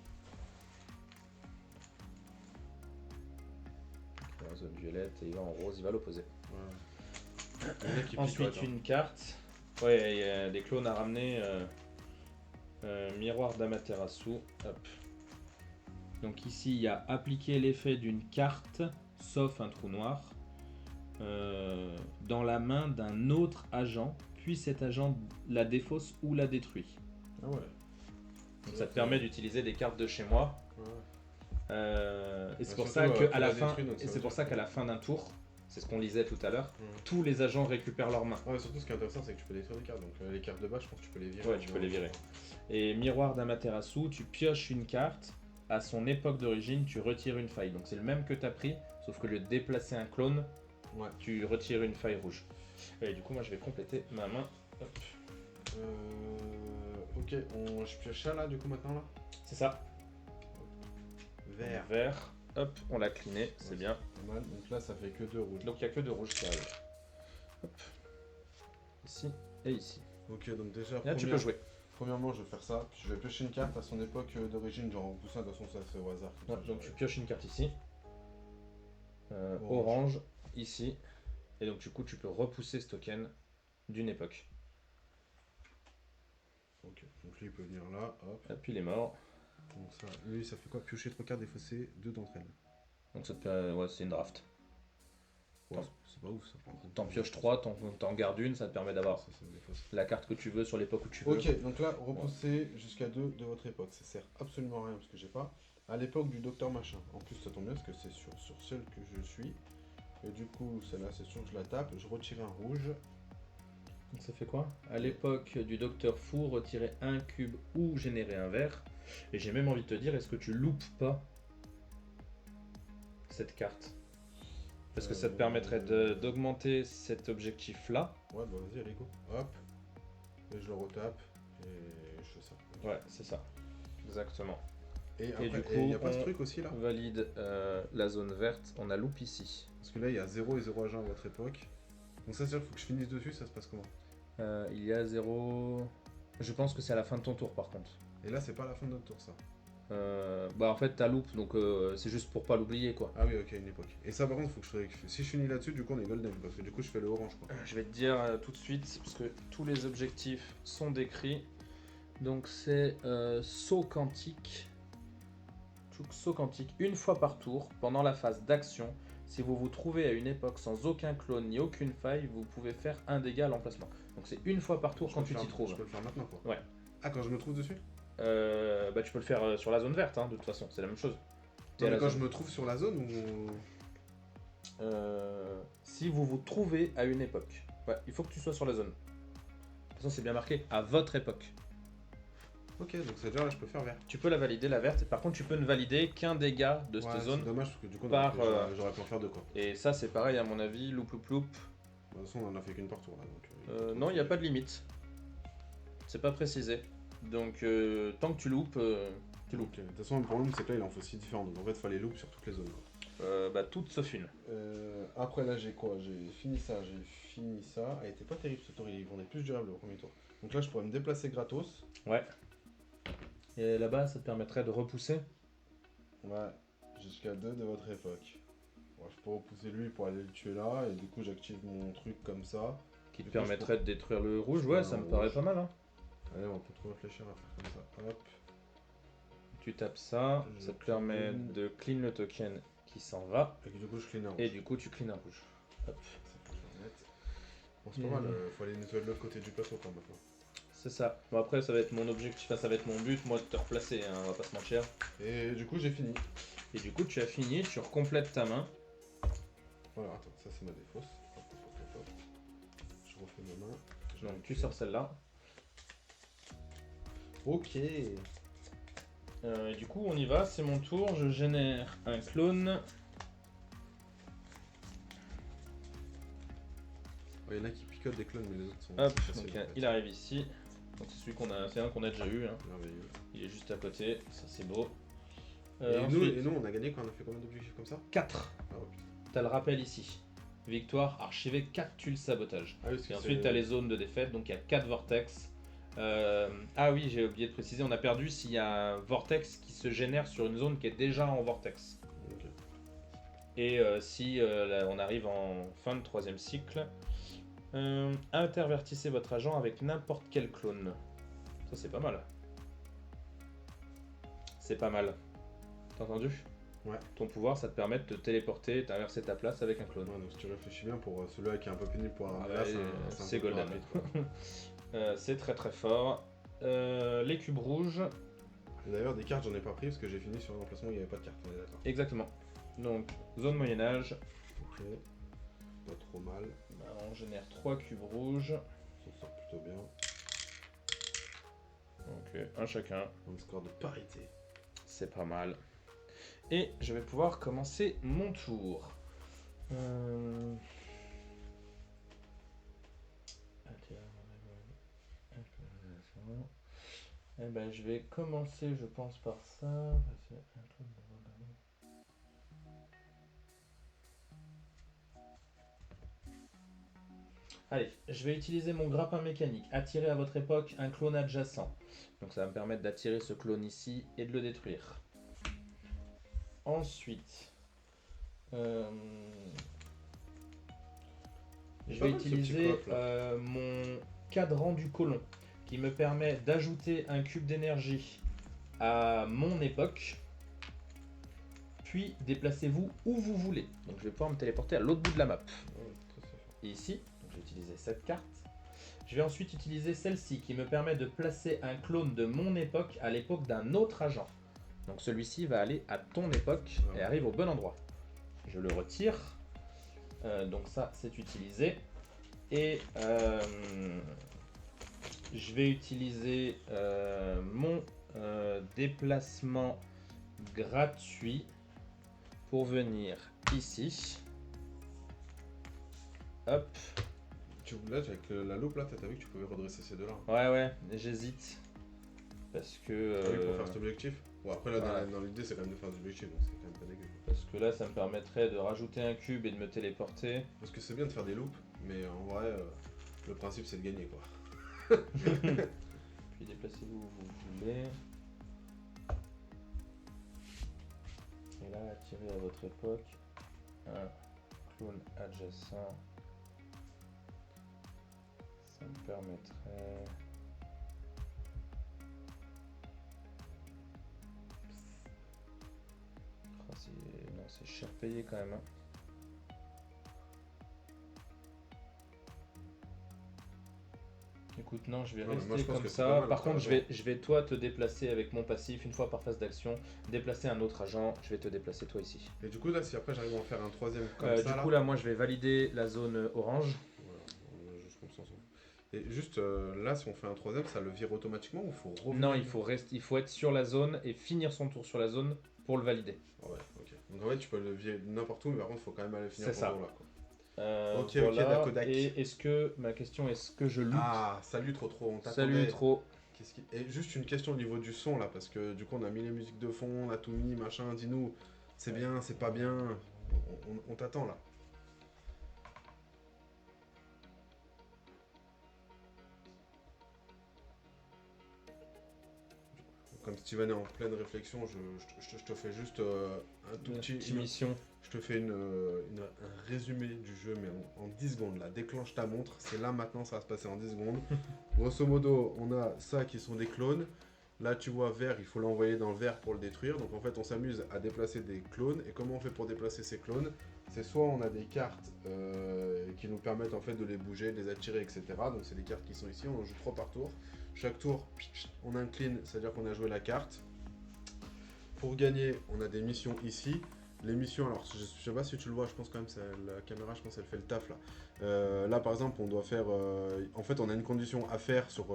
B: La zone violette et il va en rose, il va l'opposer.
A: Ouais.
B: Ensuite une carte. Ouais, il y a des clones à ramener. Miroir d'Amaterasu. Hop. Donc ici il y a appliquer l'effet d'une carte, sauf un trou noir, dans la main d'un autre agent, puis cet agent la défausse ou la détruit.
A: Ah ouais.
B: Donc ça te permet d'utiliser des cartes de chez moi.
A: Ouais.
B: Et c'est pour ça qu'à la fin, qu'à la fin d'un tour, c'est ce qu'on lisait tout à l'heure, tous les agents récupèrent leurs mains.
A: Ouais, surtout ce qui est intéressant, c'est que tu peux détruire les cartes. Donc les cartes de base, je pense que tu peux les virer.
B: Ouais, tu peux les virer. Et miroir d'Amaterasu, tu pioches une carte. À son époque d'origine, tu retires une faille. Donc c'est le même que tu as pris, sauf que au lieu de déplacer un clone,
A: ouais.
B: Tu retires une faille rouge. Et du coup, moi je vais compléter ma main. Hop.
A: Ok, je pioche ça là, du coup, maintenant là.
B: C'est ça.
A: Vert.
B: Vert. Hop, on l'a cliné, c'est bien.
A: Pas mal. Donc là, ça fait que 2 rouges.
B: Donc il n'y a que 2 rouges qui arrivent. Hop. Ici et ici.
A: Ok, donc déjà,
B: là, tu peux jouer.
A: Premièrement, je vais faire ça. Puis je vais piocher une carte à son époque d'origine, genre en poussant, de toute façon, ça c'est au hasard.
B: Ouais, donc tu pioches une carte ici. Orange, ici. Et donc du coup, tu peux repousser ce token d'une époque.
A: Ok, donc lui il peut venir là, hop.
B: Et puis il est mort.
A: Donc ça, lui ça fait quoi? Piocher 3 cartes, défausser 2 d'entre elles.
B: Donc ça te fait, ouais, c'est une draft.
A: Ouais, c'est pas ouf ça.
B: T'en pioches 3, t'en gardes une, ça te permet d'avoir la carte que tu veux sur l'époque où tu veux.
A: Ok, donc là, repousser jusqu'à 2 de votre époque. Ça sert absolument à rien parce que j'ai pas. À l'époque du docteur machin. En plus, ça tombe bien parce que c'est sur celle que je suis. Et du coup, celle-là, c'est sûr que je la tape. Je retire un rouge.
B: Donc ça fait quoi? À l'époque du docteur Fou, retirer un cube ou générer un vert. Et j'ai même envie de te dire, est-ce que tu loupes pas cette carte? Parce que ça te permettrait d'augmenter cet objectif-là.
A: Ouais, bah vas-y, allez, go. Hop. Et je le retape. Et je fais ça.
B: Ouais, c'est ça. Exactement.
A: Et après,
B: du coup,
A: il n'y a pas ce truc aussi là?
B: Valide la zone verte. On a loop ici.
A: Parce que là, il y a 0 et 0 agents à votre époque. Donc ça, c'est-à-dire qu'il faut que je finisse dessus, ça se passe comment?
B: Il y a 0... Je pense que c'est à la fin de ton tour par contre.
A: Et là, c'est pas la fin de notre tour, ça.
B: Bah en fait t'as loop, donc c'est juste pour pas l'oublier quoi.
A: Ah oui, ok, une époque. Et ça par contre, faut que si je finis là-dessus, du coup on est golden, parce que du coup je fais le orange quoi.
B: Je vais te dire tout de suite, parce que tous les objectifs sont décrits. Donc c'est saut quantique. Saut quantique une fois par tour, pendant la phase d'action. Si vous vous trouvez à une époque sans aucun clone ni aucune faille, vous pouvez faire un dégât à l'emplacement. Donc c'est une fois par tour quand tu t'y trouves.
A: Je peux le faire maintenant quoi.
B: Ouais.
A: Ah, quand je me trouve dessus?
B: Bah tu peux le faire sur la zone verte, hein, de toute façon, c'est la même chose.
A: Non, mais quand je me trouve sur la zone ou...
B: Si vous vous trouvez à une époque. Ouais, il faut que tu sois sur la zone. De toute façon, c'est bien marqué à votre époque.
A: Ok, donc c'est déjà là, je peux faire vert.
B: Tu peux la valider, la verte. Par contre, tu peux ne valider qu'un dégât de cette zone.
A: C'est dommage parce que du coup, j'aurais pu en faire 2 quoi.
B: Et ça, c'est pareil à mon avis, loup.
A: De toute façon, on en a fait qu'une par tour là. Donc,
B: non, il n'y a pas de limite. C'est pas précisé. Donc, tant que tu loupes, tu loupes.
A: De toute façon, le problème, c'est que là, il en faut 6 différents. Donc en fait, il fallait loop sur toutes les zones quoi.
B: Bah, toutes sauf une.
A: Après, là, j'ai quoi? J'ai fini ça. Elle était pas terrible ce tour, il vendait plus durable au premier tour. Donc là, je pourrais me déplacer gratos.
B: Ouais. Et là-bas, ça te permettrait de repousser.
A: Ouais, jusqu'à 2 de votre époque. Ouais, je peux repousser lui pour aller le tuer là, et du coup, j'active mon truc comme ça.
B: Qui te
A: Du coup,
B: permettrait de détruire le rouge.
A: je
B: Ouais,
A: prends
B: ça
A: un
B: me paraît
A: rouge.
B: pas mal. Hein.
A: Allez, on peut trop réfléchir à faire comme ça. Hop.
B: Tu tapes ça,
A: Je
B: ça te permet
A: clean.
B: de clean le token qui s'en va.
A: Et du coup, je clean un rouge.
B: Et du coup, tu clean un rouge. Hop.
A: Ça faut que je le remette. Bon, c'est pas mal, faut aller nettoyer de l'autre côté du plateau quand maintenant.
B: C'est ça. Bon, après, ça va être mon objectif, enfin, ça va être mon but, moi, de te replacer, hein, on va pas se mentir.
A: Et du coup, j'ai fini.
B: Et du coup, tu as fini, tu recomplètes ta main.
A: Voilà, attends, ça c'est ma défausse. Hop, hop, hop, hop. Je refais ma main.
B: Donc, tu sors celle-là.
A: Ok.
B: Et du coup, on y va, c'est mon tour, je génère un clone.
A: Il y en a qui picotent des clones, mais les autres sont
B: Hop,
A: faciles,
B: donc
A: en fait.
B: il arrive ici. Donc c'est celui qu'on a, c'est un qu'on a déjà eu. Hein.
A: Merveilleux.
B: Il est juste à côté, ça c'est beau.
A: Et
B: Ensuite,
A: nous, on a gagné quand on a fait combien d'objectifs comme ça?
B: 4.
A: Ah ouais, putain.
B: T'as le rappel ici. Victoire, archivé, 4 tuiles sabotage.
A: Ah oui, parce que
B: Et ensuite, t'as les zones de défaite, donc il y a 4 vortex. Ah oui, j'ai oublié de préciser, on a perdu s'il y a un vortex qui se génère sur une zone qui est déjà en vortex.
A: Ok.
B: Et si là, on arrive en fin de 3ème cycle, intervertissez votre agent avec n'importe quel clone. Ça c'est pas mal. C'est pas mal. T'as entendu?
A: Ouais.
B: Ton pouvoir, ça te permet de te téléporter, d'inverser ta place avec un clone.
A: Ouais, donc si tu réfléchis bien, pour celui-là qui est un peu pénible pour arriver
B: Ah
A: là,
B: ouais,
A: c'est un
B: c'est
A: peu plus
B: golden.
A: rapide, quoi.
B: C'est très très fort. Les cubes rouges.
A: Et d'ailleurs, des cartes, j'en ai pas pris parce que j'ai fini sur un emplacement où il n'y avait pas de cartes, on est d'accord.
B: Exactement. Donc, zone Moyen-Âge.
A: Ok. Pas trop mal.
B: Bah, on génère 3 cubes rouges.
A: Ça sort plutôt bien.
B: Donc, un chacun.
A: Un score de parité.
B: C'est pas mal. Et je vais pouvoir commencer mon tour. Eh ben, je vais commencer, je pense, par ça. Allez, je vais utiliser mon grappin mécanique. Attirer à votre époque un clone adjacent. Donc ça va me permettre d'attirer ce clone ici et de le détruire. Ensuite, je vais utiliser mon cadran du colon qui me permet d'ajouter un cube d'énergie à mon époque. Puis déplacez-vous où vous voulez. Donc je vais pouvoir me téléporter à l'autre bout de la map. Et ici, donc je vais utiliser cette carte. Je vais ensuite utiliser celle-ci qui me permet de placer un clone de mon époque à l'époque d'un autre agent. Donc celui-ci va aller à ton époque et arrive au bon endroit. Je le retire. Donc ça, c'est utilisé. Et je vais utiliser mon déplacement gratuit pour venir ici. Hop.
A: Là, avec la loupe, là, t'as vu que tu pouvais redresser ces deux-là.
B: Ouais, j'hésite. Parce que.
A: Oui, pour faire cet objectif. Bon, après, là,
B: ouais.
A: dans l'idée, c'est quand même de faire des objectifs, donc c'est quand même pas dégueu.
B: Parce que là, ça me permettrait de rajouter un cube et de me téléporter.
A: Parce que c'est bien de faire des loops, mais en vrai, le principe, c'est de gagner, quoi.
B: Puis déplacez-vous où vous voulez. Et là, attirez à votre époque un clone adjacent. Ça me permettrait. Oh, non, c'est cher payé quand même. Hein. Écoute, non, je vais
A: Non, mais moi,
B: rester
A: je pense
B: comme
A: que c'est pas
B: ça.
A: mal,
B: Par contre,
A: raison.
B: je vais toi te déplacer avec mon passif une fois par phase d'action. Déplacer un autre agent, je vais te déplacer toi ici.
A: Et du coup, là, si après j'arrive à en faire un troisième comme ça,
B: du coup, là, moi, je vais valider la zone orange.
A: Voilà, on a juste comme ça, on s'en fout. Et juste là, si on fait un troisième, ça le vire automatiquement ou faut revenir?
B: Non, il faut être sur la zone et finir son tour sur la zone pour le valider.
A: Ouais, ok. Donc en fait, tu peux le virer n'importe où, mais par contre, il faut quand même aller finir
B: C'est
A: ton
B: ça.
A: tour là, quoi. Ok,
B: Voilà.
A: Dakodak.
B: Et est-ce que, ma question, est-ce que je loot?
A: Ah, salut trop, on t'attendait.
B: Salut trop.
A: Et juste une question au niveau du son là, parce que du coup, on a mis les musiques de fond, on a tout mis, machin, dis-nous, c'est bien, c'est pas bien, on t'attend là. comme Steven est en pleine réflexion, je te fais juste un tout
B: Une
A: petit...
B: petite mission.
A: Je te fais un résumé du jeu, mais en 10 secondes. Là, déclenche ta montre, c'est là maintenant, ça va se passer en 10 secondes. Grosso modo, on a ça qui sont des clones. Là, tu vois, vert, il faut l'envoyer dans le vert pour le détruire. Donc en fait, on s'amuse à déplacer des clones. Et comment on fait pour déplacer ces clones? C'est soit on a des cartes qui nous permettent en fait de les bouger, de les attirer, etc. Donc c'est des cartes qui sont ici, on en joue 3 par tour. Chaque tour, on incline, c'est-à-dire qu'on a joué la carte. Pour gagner, on a des missions ici. Les missions, alors je sais pas si tu le vois, je pense quand même que la caméra, je pense qu'elle fait le taf là. Là par exemple, on doit faire, en fait on a une condition à faire sur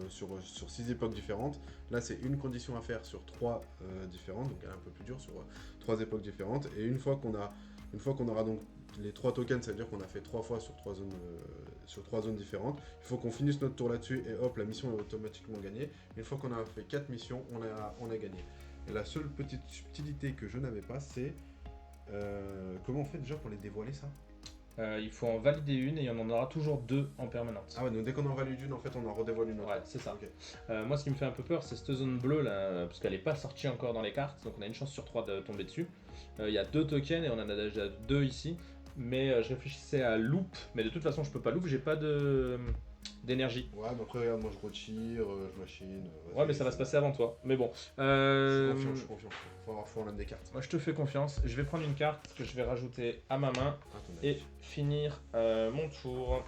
A: 6 époques différentes. Là c'est une condition à faire sur 3 différentes, donc elle est un peu plus dure sur 3 époques différentes. Et une fois qu'on aura donc les 3 tokens, ça veut dire qu'on a fait 3 fois sur 3 zones différentes. Il faut qu'on finisse notre tour là-dessus et hop, la mission est automatiquement gagnée. Une fois qu'on a fait 4 missions, on a gagné. Et la seule petite subtilité que je n'avais pas, c'est comment on fait déjà pour les dévoiler ça?
B: Il faut en valider une et on en aura toujours 2 en permanence.
A: Ah ouais, donc dès qu'on en valide une, en fait, on en redévoile une autre.
B: Ouais, c'est ça.
A: Ok.
B: Moi, ce qui me fait un peu peur, c'est cette zone bleue là, parce qu'elle n'est pas sortie encore dans les cartes, donc on a une chance sur 3 de tomber dessus. Il y a 2 tokens et on en a déjà 2 ici, mais je réfléchissais à loop, mais de toute façon, je peux pas loop, j'ai pas d'énergie.
A: Ouais, mais après, regarde, moi je retire, je machine.
B: Ouais, mais ça va se passer avant toi. Mais bon.
A: Je suis confiant. Faut en amener des cartes.
B: Moi, je te fais confiance. Je vais prendre une carte que je vais rajouter à ma main et finir mon tour.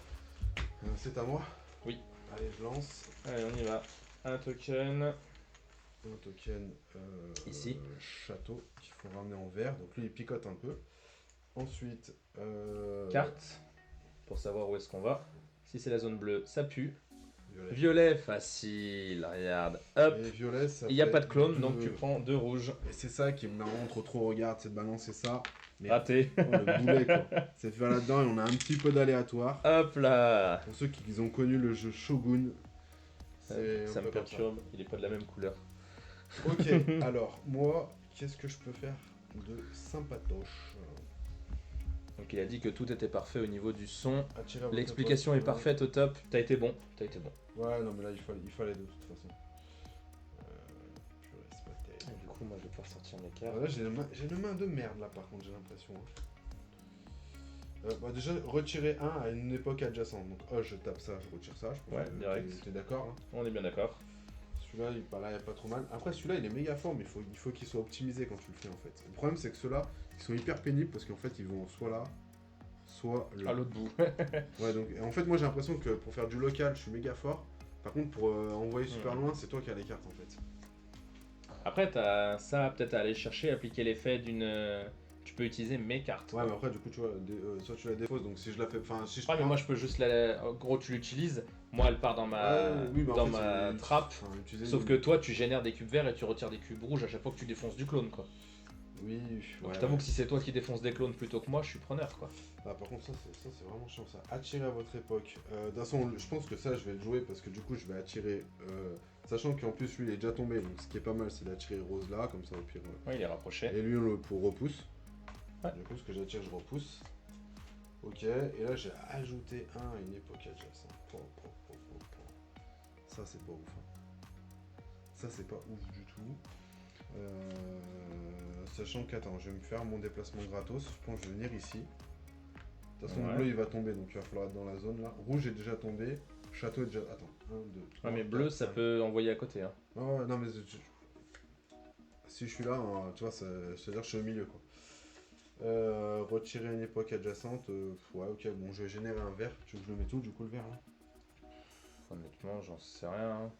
A: C'est à moi?
B: Oui.
A: Allez, je lance.
B: Allez, on y va. Un token.
A: Un token
B: Ici.
A: Château qu'il faut ramener en vert. Donc lui, il picote un peu. Ensuite.
B: Carte. Pour savoir où est-ce qu'on va. Si c'est la zone bleue, ça pue.
A: Violet.
B: Violet, facile, regarde. Hop.
A: Et violet, ça
B: Il n'y a
A: fait
B: pas de clone,
A: 2.
B: donc tu prends 2 rouges.
A: Et c'est ça qui me marrant trop regarde, c'est de balancer ça. Mais
B: Raté.
A: oh, le boulet quoi. C'est de faire là-dedans et on a un petit peu d'aléatoire.
B: Hop là.
A: Pour ceux qui ont connu le jeu Shogun,
B: Ça
A: un
B: me
A: peu comme
B: perturbe, il est pas de la même couleur.
A: ça. Ok, alors moi, qu'est-ce que je peux faire de sympatoche?
B: Donc il a dit que tout était parfait au niveau du son.
A: Attirer à votre
B: L'explication est
A: poste,
B: parfaite au top. T'as été bon.
A: Ouais, non mais là il fallait de toute façon. Purée, c'est pas terrible.
B: Du coup, moi je vais pouvoir sortir mes cartes.
A: Là j'ai une main de merde là par contre, j'ai l'impression. Bah, déjà, retirer un à une époque adjacente. Donc, je tape ça, je retire ça. Je pense
B: Ouais,
A: que
B: direct.
A: t'es d'accord hein.
B: On est bien d'accord.
A: Celui-là, il n'y a pas trop mal. Après, celui-là, il est méga fort, mais il faut qu'il soit optimisé quand tu le fais en fait. Le problème, c'est que ceux-là, ils sont hyper pénibles parce qu'en fait, ils vont soit là, soit là.
B: À l'autre bout.
A: Ouais, donc en fait, moi j'ai l'impression que pour faire du local, je suis méga fort. Par contre, pour envoyer super loin, c'est toi qui as les cartes en fait.
B: Après, t'as ça peut-être à aller chercher, appliquer l'effet d'une. Tu peux utiliser mes cartes.
A: Ouais, mais après, du coup, tu vois, soit tu la défausses, donc si je la fais. Enfin, si je.
B: Ouais, mais moi je peux juste la. En gros, tu l'utilises. Moi, elle part dans ma,
A: oui, mais en
B: dans
A: fait,
B: ma trappe. Sauf que toi, tu génères des cubes verts et tu retires des cubes rouges à chaque fois que tu défonces du clone, quoi.
A: Oui,
B: Donc, je t'avoue que si c'est toi qui défonces des clones plutôt que moi, je suis preneur, quoi.
A: Ah, par contre, ça c'est vraiment chiant ça. Attirer à votre époque. De toute façon, je pense que ça, je vais le jouer parce que du coup, je vais attirer. Sachant qu'en plus, lui, il est déjà tombé. Donc, ce qui est pas mal, c'est d'attirer Rose là, comme ça, au pire.
B: Ouais, il est rapproché.
A: Et lui, on le repousse.
B: Ouais.
A: Du coup, ce que j'attire, je repousse. Ok, et là, j'ai ajouté un à une époque adjacente. Ça, c'est pas ouf. Hein. Ça, c'est pas ouf du tout. Sachant qu'attends, je vais me faire mon déplacement gratos. Je pense que je vais venir ici. De toute façon,
B: Ouais.
A: bleu il va tomber donc il va falloir être dans la zone là. Rouge est déjà tombé. Château est déjà. Attends, 1, 2, 3.
B: Ouais, mais bleu, ça peut envoyer à côté. Hein.
A: Ouais, non, mais si je suis là, hein, tu vois, c'est-à-dire que je suis au milieu quoi. Retirer une époque adjacente. Ouais, ok, bon, je vais générer un vert. Tu veux que je le mette où du coup le vert là?
B: Honnêtement, j'en sais rien. Hein.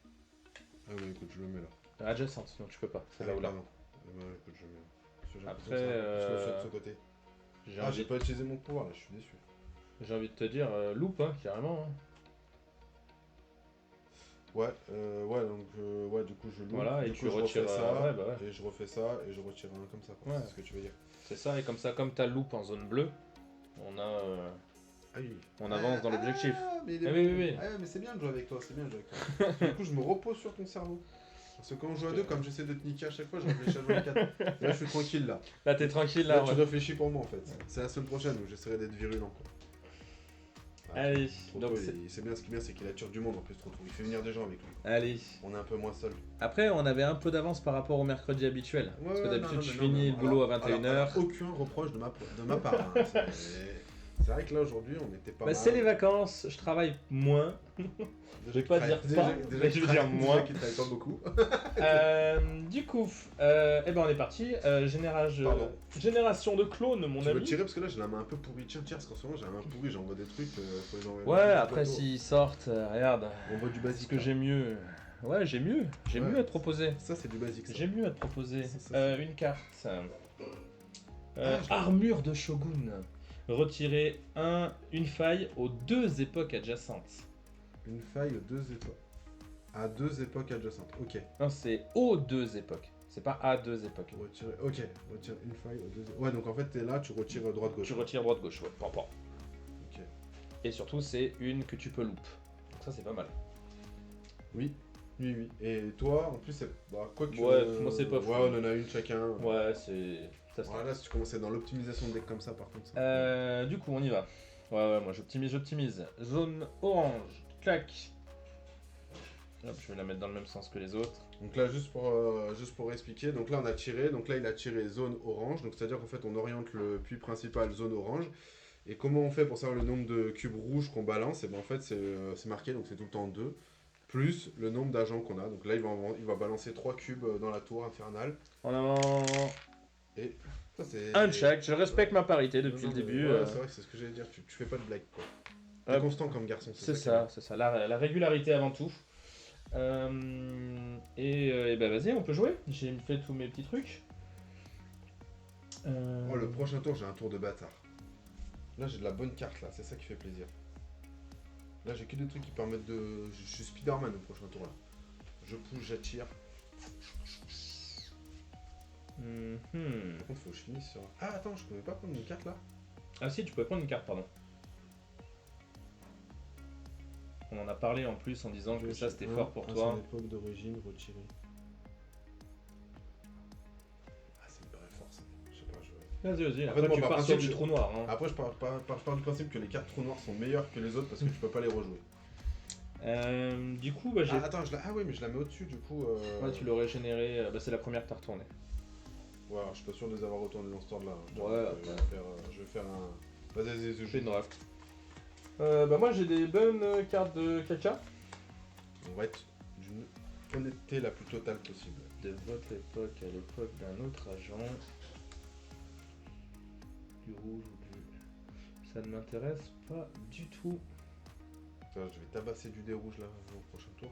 A: Ah, ouais, écoute, je le mets là.
B: Adjacente, donc tu peux pas. C'est là ou là.
A: Pardon. Écoute, je le mets là. Parce que j'ai
B: Après,
A: l'impression que ça- je le fais de ce côté. J'ai pas utilisé mon pouvoir là, je suis déçu.
B: J'ai envie de te dire, loop, hein, carrément. Hein.
A: Ouais, donc ouais, du coup je loue.
B: Voilà, et
A: du
B: tu
A: coup, je
B: retires,
A: refais ça,
B: ouais, bah ouais.
A: et je refais ça, et je retire un comme ça. Quoi.
B: Ouais.
A: C'est ce que tu veux dire.
B: C'est ça, et comme ça, comme t'as loop en zone bleue, on a,
A: Ah oui.
B: on avance dans l'objectif.
A: Mais il est
B: Ah
A: bon.
B: oui.
A: Ah, mais c'est bien de jouer avec toi, c'est bien de jouer avec toi. Du coup, je me repose sur ton cerveau. Parce que quand on joue à deux, comme j'essaie de te niquer à chaque fois, je réfléchis à jouer à 4. Là, je suis tranquille là.
B: Là, t'es tranquille,
A: Là,
B: là.
A: tu
B: Ouais.
A: réfléchis pour moi en fait. C'est la semaine prochaine où j'essaierai d'être virulent quoi.
B: Allez,
A: Trotto,
B: donc c'est...
A: c'est bien, ce qui est bien, c'est qu'il attire du monde en plus, Trotto. Il fait venir des gens avec lui.
B: Allez.
A: On est un peu moins seul.
B: Après, on avait un peu d'avance par rapport au mercredi habituel.
A: Ouais,
B: Parce que
A: ouais,
B: d'habitude,
A: non,
B: je
A: mais
B: finis le boulot à
A: alors,
B: 21h.
A: aucun reproche de ma part. Hein. C'est vrai que là, aujourd'hui, on était pas
B: Bah,
A: mal.
B: c'est les vacances, je travaille moins. Je vais pas dire pas, mais je vais dire moins.
A: Déjà qu'il travaille pas beaucoup.
B: Du coup, eh ben on est parti.
A: Pardon.
B: Génération de clones, mon
A: Tu veux
B: ami.
A: tirer parce que là, j'ai la main un peu pourrie. Tiens, parce qu'en ce moment, j'ai la main pourrie, j'envoie des trucs, faut les envoyer.
B: Ouais, après s'ils sortent, regarde.
A: On voit du
B: Est-ce
A: basique.
B: que
A: là.
B: j'ai mieux? Ouais, j'ai mieux. J'ai
A: Ouais.
B: mieux à te proposer.
A: Ça, c'est du basique. Ça.
B: J'ai mieux à te proposer.
A: Ça,
B: Une carte.
A: Ah,
B: Armure de Shogun. Retirer une faille aux 2 époques adjacentes.
A: Une faille aux 2 époques. À 2 époques adjacentes. Ok.
B: Non, c'est aux 2 époques. C'est pas à 2 époques.
A: Retirer. Ok. Retire une faille aux 2 époques. Ouais, donc en fait, t'es là, tu retires droite-gauche.
B: Tu retires droite-gauche, ouais. Pan, pan.
A: Ok.
B: Et surtout, c'est une que tu peux louper. Donc ça, c'est pas mal.
A: Oui. Oui, oui. Et toi, en plus, c'est. Bah, quoi que.
B: Ouais, moi, c'est pas fou.
A: Ouais, on en a une chacun.
B: Ouais, c'est... Ça se
A: Voilà, si tu commençais dans l'optimisation de deck comme ça, par contre. Ça...
B: Du coup, on y va. Ouais, moi, j'optimise. Zone orange. Clac. Hop, je vais la mettre dans le même sens que les autres.
A: Donc là, juste pour expliquer, donc là, on a tiré. Donc là, il a tiré zone orange. Donc c'est-à-dire qu'en fait, on oriente le puits principal zone orange. Et comment on fait pour savoir le nombre de cubes rouges qu'on balance? Et ben en fait, c'est marqué, donc c'est tout le temps 2. Plus le nombre d'agents qu'on a. Donc là, il va balancer 3 cubes dans la tour infernale.
B: En avant.
A: Et ça, c'est.
B: Un check. Je respecte ma parité depuis
A: Non,
B: le
A: mais
B: début.
A: ouais, c'est vrai que c'est ce que j'allais dire. Tu fais pas de blague, quoi. T'es
B: Hop.
A: constant comme garçon.
B: C'est
A: qui est
B: ça, c'est ça. La régularité avant tout. Et bah vas-y, on peut jouer. J'ai fait tous mes petits trucs.
A: bien. Oh, le prochain tour, j'ai un tour de bâtard. Là, j'ai de la bonne carte, là. C'est ça qui fait plaisir. Là, j'ai que des trucs qui permettent de. Je suis Spider-Man au prochain tour, là. Je pousse, j'attire. Par contre, faut que je finisse sur. Ah, attends, je pouvais pas prendre une carte là?
B: Ah si, tu peux prendre une carte, pardon. On en a parlé en plus en disant que ça c'était fort pour toi.
A: Époque d'origine retirée. Ah, c'est une vraie force. Je sais pas, je.
B: Vas-y,
A: En
B: après
A: fait, moi,
B: tu
A: par
B: pars sur
A: principe,
B: du trou noir. Hein.
A: Après, je pars du principe que les cartes trous noirs sont meilleures que les autres parce que tu peux pas les rejouer.
B: Du coup, bah j'ai...
A: Ah, attends, ah oui, mais je la mets au-dessus du coup.
B: Ouais, tu l'aurais généré, bah c'est la première que t'as retournée.
A: Ouais, alors, je suis pas sûr de les avoir retournés dans ce ordre là.
B: Ouais,
A: je vais faire un. Vas-y,
B: Je fais une draft. Bah moi j'ai des bonnes cartes de caca.
A: On va être d'une honnêteté la plus totale possible.
B: De votre époque à l'époque d'un autre agent. Du rouge ou du... Ça ne m'intéresse pas du tout.
A: Je vais tabasser du dé rouge là au prochain tour.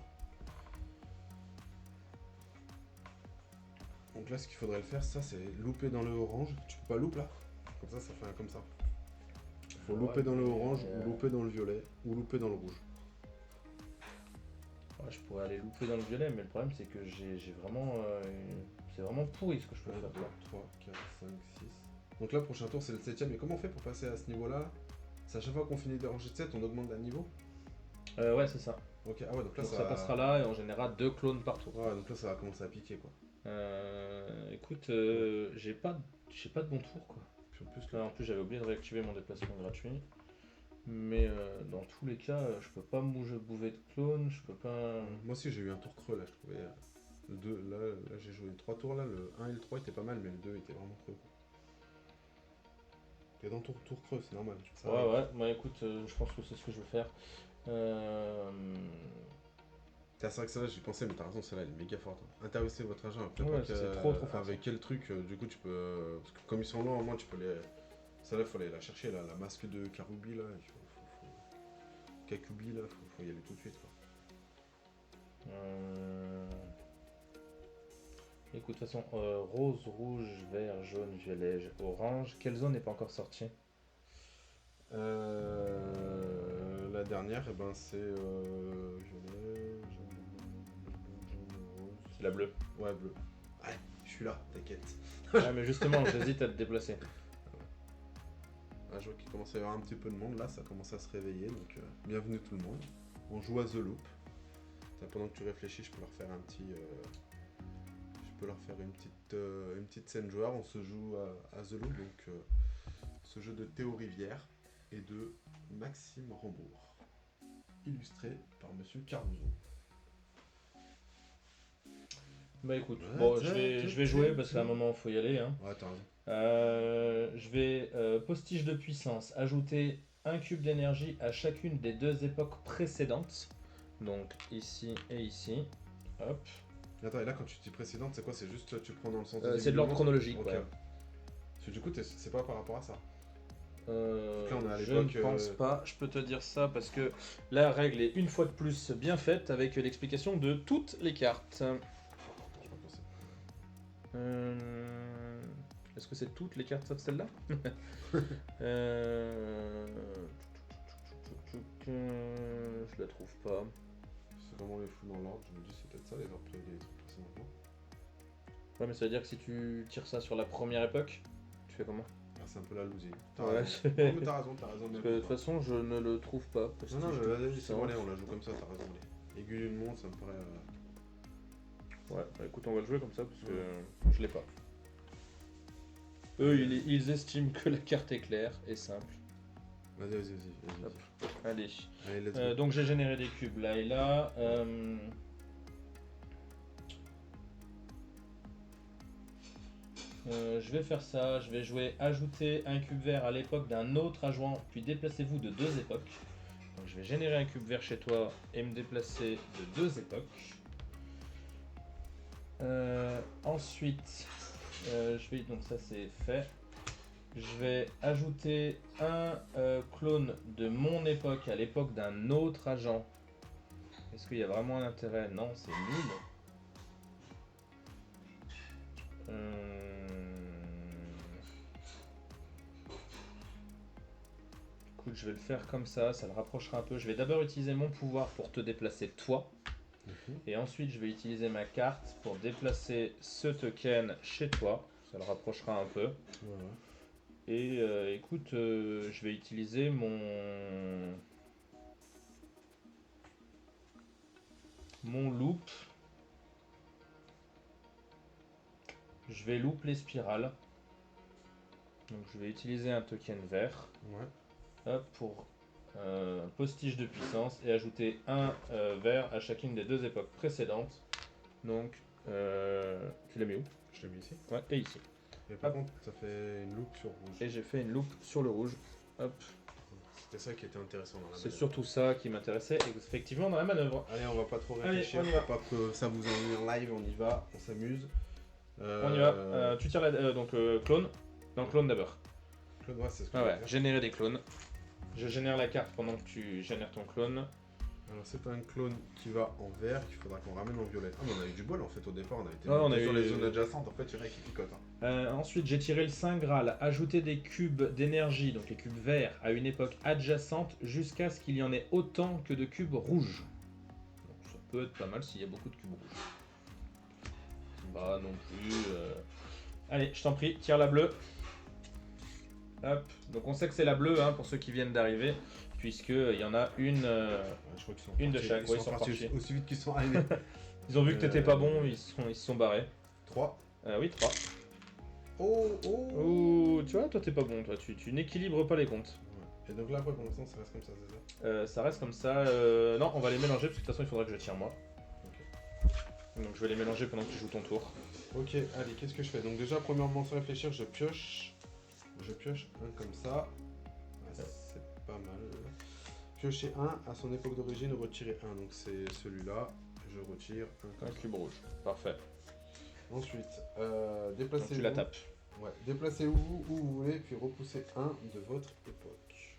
A: Donc là, ce qu'il faudrait le faire, ça c'est louper dans le orange. Tu peux pas louper là? Comme ça fait un comme ça. Faut louper dans le orange, ou louper dans le violet, ou louper dans le rouge.
B: Ouais, je pourrais aller louper dans le violet, mais le problème c'est que j'ai vraiment... C'est vraiment pourri ce que je peux
A: 1, 2,
B: faire.
A: 3, 4, 5, 6. Donc là, prochain tour, c'est le 7ème. Et comment on fait pour passer à ce niveau-là? C'est à chaque fois qu'on finit de ranger de 7, on augmente d'un niveau?
B: Ouais, c'est ça.
A: Ok, ah ouais, donc là
B: Donc ça passera là et on générera 2 clones par tour.
A: Ouais, donc là, ça va commencer à piquer quoi.
B: Écoute, j'ai pas de bon tour quoi.
A: Puis en plus,
B: En plus j'avais oublié de réactiver mon déplacement gratuit. Mais dans tous les cas, je peux pas bouver de clone, je peux pas...
A: moi aussi, j'ai eu un tour creux là, je trouvais. Le 2, là j'ai joué 3 tours là, le 1 et le 3 étaient pas mal, mais le 2 était vraiment creux. T'es dans ton tour creux, c'est normal. Ça arrive.
B: Ouais, bah écoute, je pense que c'est ce que je vais faire.
A: C'est vrai que celle-là, j'y pensais, mais t'as raison, celle-là elle est méga forte. Hein. Interrupter votre agent après,
B: Ouais, c'est trop fort.
A: avec quel truc, du coup tu peux. Parce que comme ils sont longs, au moins tu peux les. Celle-là, il faut aller la chercher, là, la masque de Karubi là. Kakubi là, faut y aller tout de suite quoi.
B: Écoute, de toute façon, rose, rouge, vert, jaune, violet, orange. Quelle zone n'est pas encore sortie?
A: La dernière, eh ben, c'est violet, jaune, rose.
B: C'est la bleue.
A: Ouais, bleu. Ouais, je suis là, t'inquiète.
B: Ouais, mais justement, j'hésite à te déplacer.
A: Ah, je vois qu'il commence à y avoir un petit peu de monde là, ça commence à se réveiller, donc bienvenue tout le monde. On joue à The Loop. Pendant que tu réfléchis, je peux leur faire un petit. Je peux leur faire une petite scène joueur. On se joue à The Loop, donc ce jeu de Théo Rivière. et de Maxime Rambourg. Illustré par Monsieur Caruso.
B: Bah écoute, bon, je vais jouer parce qu'à un moment, faut y aller. Hein.
A: Ouais, t'as raison.
B: Je vais postiche de puissance, ajouter un cube d'énergie à chacune des deux époques précédentes. Donc ici et ici. Hop.
A: Attends, et là, quand tu dis précédente, c'est quoi? C'est juste tu prends dans le sens
B: C'est de l'ordre chronologique.
A: Ok.
B: Ouais.
A: Parce que du coup, c'est pas par rapport à ça.
B: Là,
A: on est à
B: je
A: l'époque,
B: ne pense pas. Je peux te dire ça parce que la règle est une fois de plus bien faite avec l'explication de toutes les cartes.
A: Je pense que
B: Est-ce que c'est toutes les cartes sauf celle-là? Je la trouve pas.
A: c'est vraiment les fous dans l'ordre. Je me dis, c'est peut-être ça, les ordres précédemment.
B: Ouais, mais ça veut dire que si tu tires ça sur la première époque, tu fais comment?
A: Ah, c'est un peu la lousée.
B: Ouais,
A: Non, mais t'as raison.
B: parce que de toute façon, je ne le trouve pas.
A: Non,
B: Prestige
A: mais
B: de
A: vas-y, c'est bon,
B: puissance.
A: allez, on la joue comme ça, t'as raison. Allez. Aiguille d'une montre, ça me paraît.
B: Ouais, bah écoute, on va le jouer comme ça parce que je l'ai pas. Eux, ils estiment que la carte est claire et simple.
A: Vas-y.
B: Hop. Allez.
A: Allez, let's go.
B: Donc j'ai généré des cubes là et là. Je vais faire ça, je vais jouer ajouter un cube vert à l'époque d'un autre adjoint, puis déplacez-vous de deux époques. Donc je vais générer un cube vert chez toi et me déplacer de deux époques. Ensuite, je vais donc ça c'est fait. Je vais ajouter un clone de mon époque à l'époque d'un autre agent. Est-ce qu'il y a vraiment un intérêt? Non, c'est nul. Écoute, je vais le faire comme ça le rapprochera un peu. Je vais d'abord utiliser mon pouvoir pour te déplacer toi. Et ensuite, je vais utiliser ma carte pour déplacer ce token chez toi. Ça le rapprochera un peu.
A: Voilà.
B: Et écoute, je vais utiliser mon loop. Je vais loop les spirales. Donc je vais utiliser un token vert.
A: Ouais.
B: Hop, pour postiche de puissance et ajouter un vert à chacune des deux époques précédentes. Donc, tu l'as mis où?
A: Je l'ai mis ici.
B: Ouais, et ici.
A: Et par contre, ça fait une loupe sur rouge.
B: Et j'ai fait une loupe sur le rouge. Hop.
A: C'était ça qui était intéressant dans la
B: C'est
A: manœuvre.
B: surtout ça qui m'intéressait effectivement dans la manœuvre.
A: Allez, on va pas trop
B: Allez,
A: réfléchir,
B: on y va.
A: faut pas que ça vous ennuie en live, on y va, on s'amuse.
B: On y va. Tu tires donc clone. Non, clone d'abord.
A: Claude, ouais, c'est ce que
B: Ah
A: je
B: ouais,
A: veux dire.
B: générer des clones. Je génère la carte pendant que tu génères ton clone.
A: Alors c'est un clone qui va en vert qu'il faudra qu'on ramène en violet. Ah mais on a eu du bol en fait au départ, on a été
B: Ouais, on
A: monté
B: a
A: sur
B: eu-
A: les zones adjacentes, en fait il y en a qui picotent. Hein.
B: Ensuite, j'ai tiré le Saint Graal, ajouter des cubes d'énergie, donc les cubes verts, à une époque adjacente jusqu'à ce qu'il y en ait autant que de cubes rouges. Donc ça peut être pas mal s'il y a beaucoup de cubes rouges. Bah non plus. Allez, je t'en prie, tire la bleue. Hop, donc on sait que c'est la bleue hein, pour ceux qui viennent d'arriver, puisqu'il y en a une.
A: Ouais, je crois qu'ils sont
B: Une de
A: partis-
B: chaque,
A: ils
B: ouais,
A: sont
B: ils sont
A: partis
B: partis.
A: aussi vite qu'ils sont arrivés.
B: Ils ont vu que t'étais pas bon, ils se sont barrés.
A: 3.
B: Oui, 3.
A: Oh.
B: Ouh, tu vois, toi t'es pas bon, toi, tu n'équilibres pas les comptes.
A: Ouais. Et donc là après pour l'instant ça reste comme ça, c'est ça?
B: Ça reste comme ça. Non, on va les mélanger parce que de toute façon il faudra que je tire moi. Donc je vais les mélanger pendant que tu joues ton tour.
A: Ok, allez, qu'est-ce que je fais? Donc déjà, premièrement, sans réfléchir, je pioche. Je pioche un comme ça. Ah, c'est pas mal. Piocher un, à son époque d'origine, retirer un. Donc c'est celui-là. Je retire un
B: Un
A: comme ça.
B: cube rouge. Parfait.
A: Ensuite,
B: Donc
A: déplacez
B: tu la tapes.
A: Ouais, déplacez-vous où vous voulez, puis repoussez un de votre époque.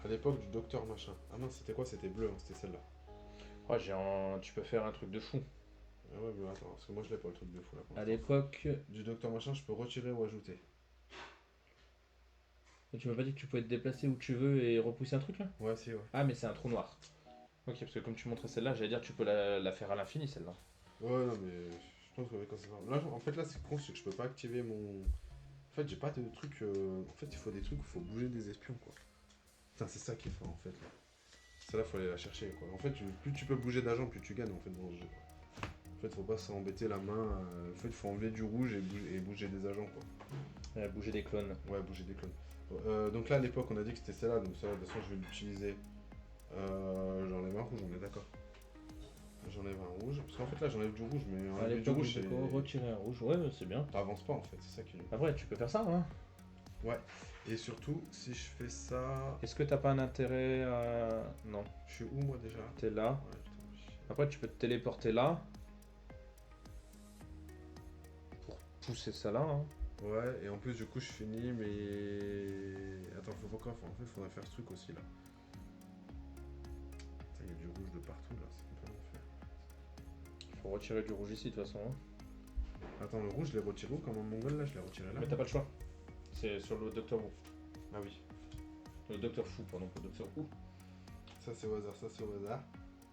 A: À l'époque du docteur machin. Ah mince, c'était quoi? C'était bleu, hein, c'était celle-là.
B: Oh, tu peux faire un truc de fou.
A: Ah ouais, mais attends, parce que moi je l'ai pas le truc de fou là. pour
B: À
A: l'instant.
B: l'époque.
A: Du docteur machin, je peux retirer ou ajouter.
B: Tu m'as pas dit que tu pouvais te déplacer où tu veux et repousser un truc là?
A: Ouais, si, ouais.
B: Ah, mais c'est un trou noir. Ok, parce que comme tu montrais celle-là, j'allais dire que tu peux la faire à l'infini celle-là.
A: Ouais, non, mais je pense que quand c'est ça. Là, en fait, là, c'est con, c'est que je peux pas activer mon. En fait, j'ai pas de trucs. En fait, il faut des trucs où il faut bouger des espions, quoi. Putain, c'est ça qu'il faut, en fait, là. Celle-là, faut aller la chercher, quoi. En fait, plus tu peux bouger d'agents, plus tu gagnes, en fait, dans le jeu, quoi. En fait, faut pas s'embêter la main. En fait, faut enlever du rouge et bouger des agents, quoi.
B: Bouger des clones.
A: Ouais, bouger des clones. Donc là, à l'époque, on a dit que c'était celle-là, donc ça, de toute façon, je vais l'utiliser. J'enlève un rouge, on est d'accord. J'enlève un rouge, parce qu'en fait là j'enlève du rouge, mais
B: À
A: enlever du
B: l'époque,
A: rouge,
B: c'est quoi retirer un rouge. Ouais, c'est bien.
A: t'avances pas en fait, c'est ça qui est.
B: Après, tu peux faire ça, hein.
A: Ouais, et surtout, si je fais ça.
B: Est-ce que t'as pas un intérêt à... Non,
A: Je suis où moi déjà?
B: t'es là.
A: Ouais, putain,
B: Après, tu peux te téléporter là. Pour pousser ça là, hein.
A: ouais, et en plus, du coup, je finis, mais. Attends, faut quoi? En fait, il faudrait faire ce truc aussi là. Il y a du rouge de partout là, c'est un peu l'enfer.
B: Faut retirer du rouge ici, de toute façon, hein.
A: Attends, le rouge, je l'ai retiré où comme un mongol là? Je l'ai retiré là.
B: Mais t'as pas le choix. C'est sur le Docteur Who.
A: Ah oui,
B: Le Docteur Fou, pardon, pas le Docteur Who.
A: ça c'est au hasard, ça c'est au hasard.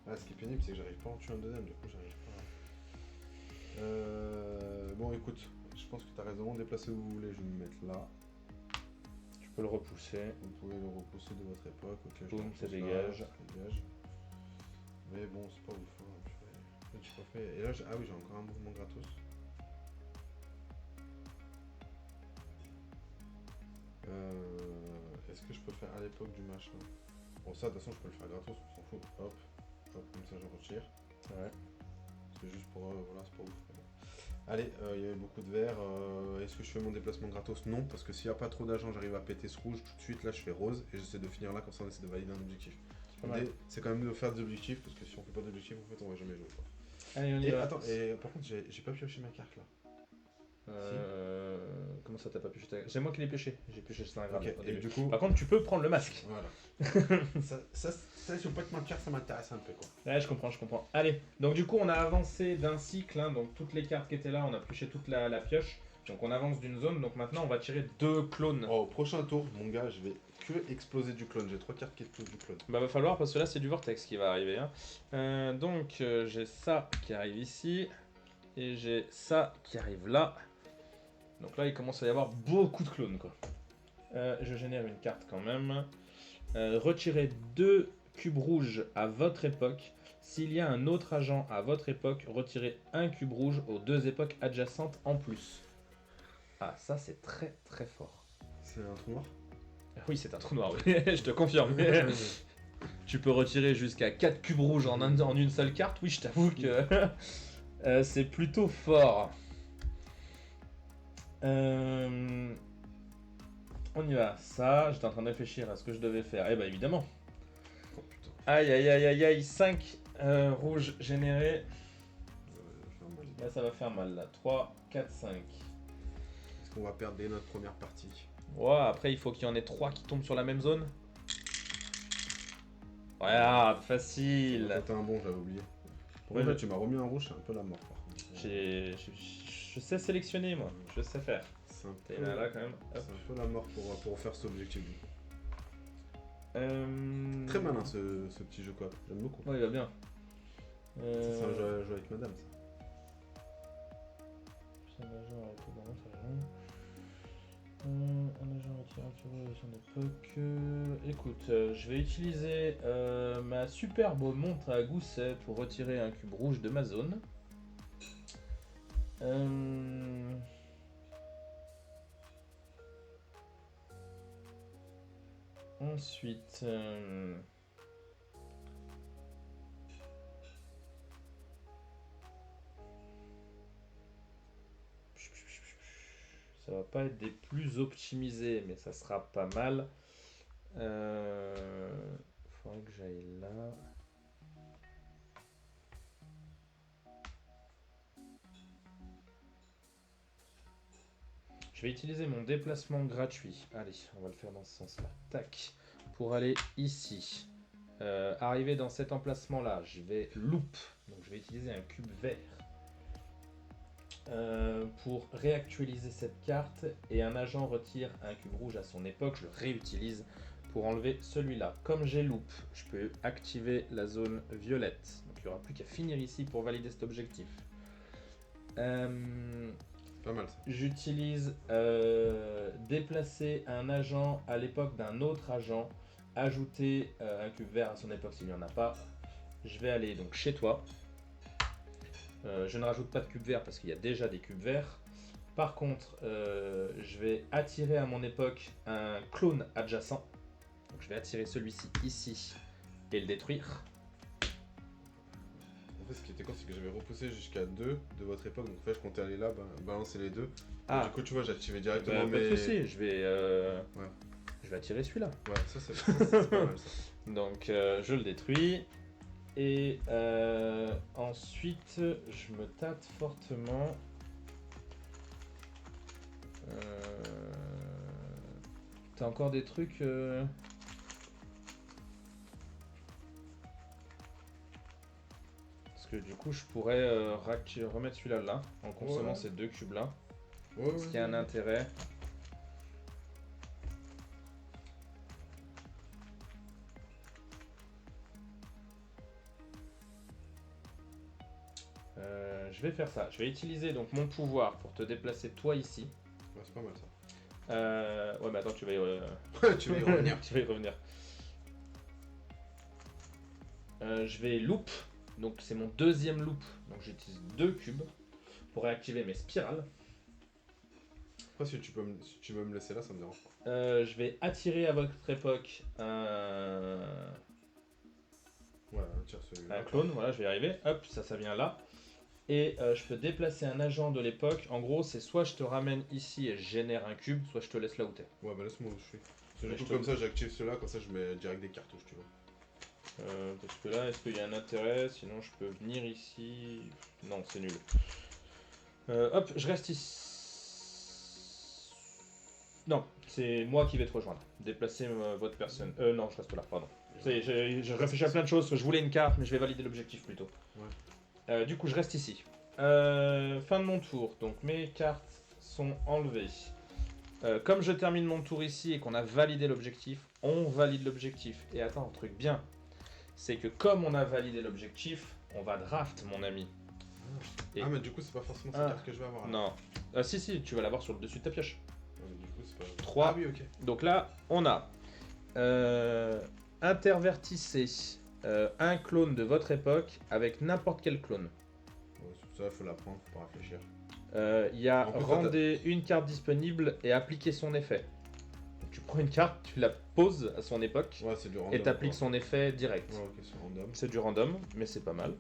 A: Là, ce qui est pénible, c'est que j'arrive pas à en tuer un deuxième, du coup, j'arrive pas. Bon, écoute, je pense que t'as raison, déplacez où vous voulez, je vais me mettre là.
B: Tu peux le repousser.
A: Vous pouvez le repousser de votre époque, ok, je
B: Boum,
A: le
B: ça
A: repousse là,
B: dégage.
A: ça dégage. Mais bon, c'est pas ouf, hein, purée. J'ai pas fait. Et là, ah oui, j'ai encore un mouvement gratos. Est-ce que je peux faire à l'époque du machin? Bon, ça, de toute façon, je peux le faire gratos, on s'en fout. Hop, hop, comme ça, je retire.
B: Ouais.
A: C'est juste pour. Voilà, c'est pas ouf. Mais bon. Allez, il y avait beaucoup de verre. Est-ce que je fais mon déplacement gratos? Non, parce que s'il n'y a pas trop d'argent, j'arrive à péter ce rouge tout de suite. Là, je fais rose et j'essaie de finir là, comme ça, on essaie de valider un objectif.
B: Pas mal.
A: L'idée, c'est quand même de faire des objectifs, parce que si on fait pas d'objectifs, en fait, on va jamais jouer. Quoi.
B: Allez, on y
A: Et
B: va.
A: attends, et par contre, j'ai pas pioché ma carte là.
B: Comment ça t'as pas pioché ta... C'est moi qui l'ai pioché. J'ai pioché ça grave.
A: Ok, et du coup.
B: Par contre, tu peux prendre le masque.
A: Voilà. ça, si on peut être ma carte, ça m'intéresse un peu quoi.
B: Ouais, je comprends, je comprends. Allez, donc du coup, on a avancé d'un cycle, hein, donc toutes les cartes qui étaient là, on a pioché toute la pioche. Donc on avance d'une zone, donc maintenant on va tirer 2 clones.
A: Oh, au prochain tour, mon gars, je vais que exploser du clone. J'ai 3 cartes qui explosent du clone.
B: Bah va falloir, parce que là c'est du vortex qui va arriver. Hein. Donc j'ai ça qui arrive ici, et j'ai ça qui arrive là. Donc là il commence à y avoir beaucoup de clones quoi. Je génère une carte quand même. Retirez 2 cubes rouges à votre époque. S'il y a un autre agent à votre époque, retirez un cube rouge aux 2 époques adjacentes en plus. Ah, ça c'est très très fort.
A: C'est un trou noir?
B: Oui, c'est un trou noir, oui. Je te confirme. Tu peux retirer jusqu'à 4 cubes rouges en une seule carte. Oui, je t'avoue que c'est plutôt fort. On y va. Ça, j'étais en train de réfléchir à ce que je devais faire. Eh bah évidemment.
A: Oh putain.
B: Aïe aïe aïe aïe aïe. 5 rouges générés.
A: Ça va faire mal.
B: Là, ça va faire mal. Là. 3, 4, 5.
A: Est-ce qu'on va perdre dès notre première partie?
B: Ouais, après, il faut qu'il y en ait 3 qui tombent sur la même zone. Regarde, facile.
A: T'as un bon, j'avais oublié.
B: Ouais,
A: Là,
B: mais-
A: tu m'as remis un rouge, c'est un peu la mort par contre.
B: Je sais sélectionner, moi. Je sais faire.
A: C'est un peu,
B: Et là, quand même. Hop.
A: c'est un peu la mort pour faire cet objectif. Du coup. Très malin ce petit jeu quoi, j'aime beaucoup.
B: Ouais, il va bien.
A: C'est un jeu à jouer avec madame ça.
B: Un agent a été dans notre agent. Un agent retiré un cube de son époque. Écoute, je vais utiliser ma superbe montre à gousset pour retirer un cube rouge de ma zone. Ensuite, ça va pas être des plus optimisés, mais ça sera pas mal. Faudrait que j'aille là. Je vais utiliser mon déplacement gratuit. Allez, on va le faire dans ce sens-là. Tac. Pour aller ici. Arriver dans cet emplacement-là, je vais loop. Donc je vais utiliser un cube vert. Pour réactualiser cette carte, et un agent retire un cube rouge à son époque, je le réutilise pour enlever celui-là. Comme j'ai loop, je peux activer la zone violette. Donc il n'y aura plus qu'à finir ici pour valider cet objectif.
A: Pas mal ça.
B: J'utilise déplacer un agent à l'époque d'un autre agent, ajouter un cube vert à son époque s'il n'y en a pas. Je vais aller donc chez toi. Je ne rajoute pas de cube vert parce qu'il y a déjà des cubes verts. Par contre, je vais attirer à mon époque un clone adjacent. Donc je vais attirer celui-ci ici et le détruire.
A: En fait, ce qui était con, c'est que j'avais repoussé jusqu'à 2 de votre époque. Donc en fait, je comptais aller là, balancer les deux.
B: Ah.
A: Du coup, tu vois, j'activais directement
B: Pas de
A: mes...
B: soucis, je vais attirer celui-là.
A: Ouais, ça c'est pas mal ça.
B: Donc je le détruis. Et ensuite, je me tâte fortement. T'as encore des trucs Parce que du coup, je pourrais remettre celui-là là, en consommant ces 2 cubes là.
A: Ouais,
B: Ce qui a un intérêt. Je vais faire ça. Je vais utiliser donc mon pouvoir pour te déplacer toi ici.
A: Ouais, c'est pas mal ça.
B: Ouais, mais attends, tu vas y,
A: Tu vas y revenir.
B: tu vas y revenir. Je vais loop. Donc c'est mon deuxième loop. Donc j'utilise 2 cubes pour réactiver mes spirales.
A: Après, si tu veux me laisser là, ça me dérange pas.
B: Je vais attirer à votre époque un
A: tire celui-là.
B: un clone. Voilà, je vais y arriver. Hop, ça vient là. Et je peux déplacer un agent de l'époque. En gros, c'est soit je te ramène ici et je génère un cube, soit je te laisse là où t'es.
A: Ouais, bah laisse-moi où je suis.
B: Mais
A: Du coup, comme ça, j'active ceux-là, comme ça, je mets direct des cartouches, tu vois.
B: Parce que là, est-ce qu'il y a un intérêt? Sinon, je peux venir ici. Non, c'est nul. Hop, je reste ici. Non, c'est moi qui vais te rejoindre. Déplacer votre personne. Non, je reste là, pardon. Je réfléchis à plein de choses. Je voulais une carte, mais je vais valider l'objectif plutôt.
A: Ouais.
B: Du coup, je reste ici. Fin de mon tour. Donc, mes cartes sont enlevées. Comme je termine mon tour ici et qu'on a validé l'objectif, on valide l'objectif. Et attends, un truc bien, c'est que comme on a validé l'objectif, on va draft, mon ami. Et-
A: Ah, mais du coup, c'est pas forcément cette carte que je vais avoir. Là.
B: Non. Si, tu vas l'avoir sur le dessus de ta pioche.
A: Ouais, mais du coup, c'est pas.
B: 3.
A: Ah oui, ok.
B: Donc là, on a intervertissé un clone de votre époque avec n'importe quel clone.
A: Ouais, ça, il faut l'apprendre, faut pas réfléchir.
B: Il y a
A: En plus,
B: rendez une carte disponible et appliquer son effet. Donc, tu prends une carte, tu la poses à son époque
A: Ouais, c'est du random.
B: et t'appliques son effet direct.
A: Ouais, ok, c'est random.
B: C'est du random, mais c'est pas mal.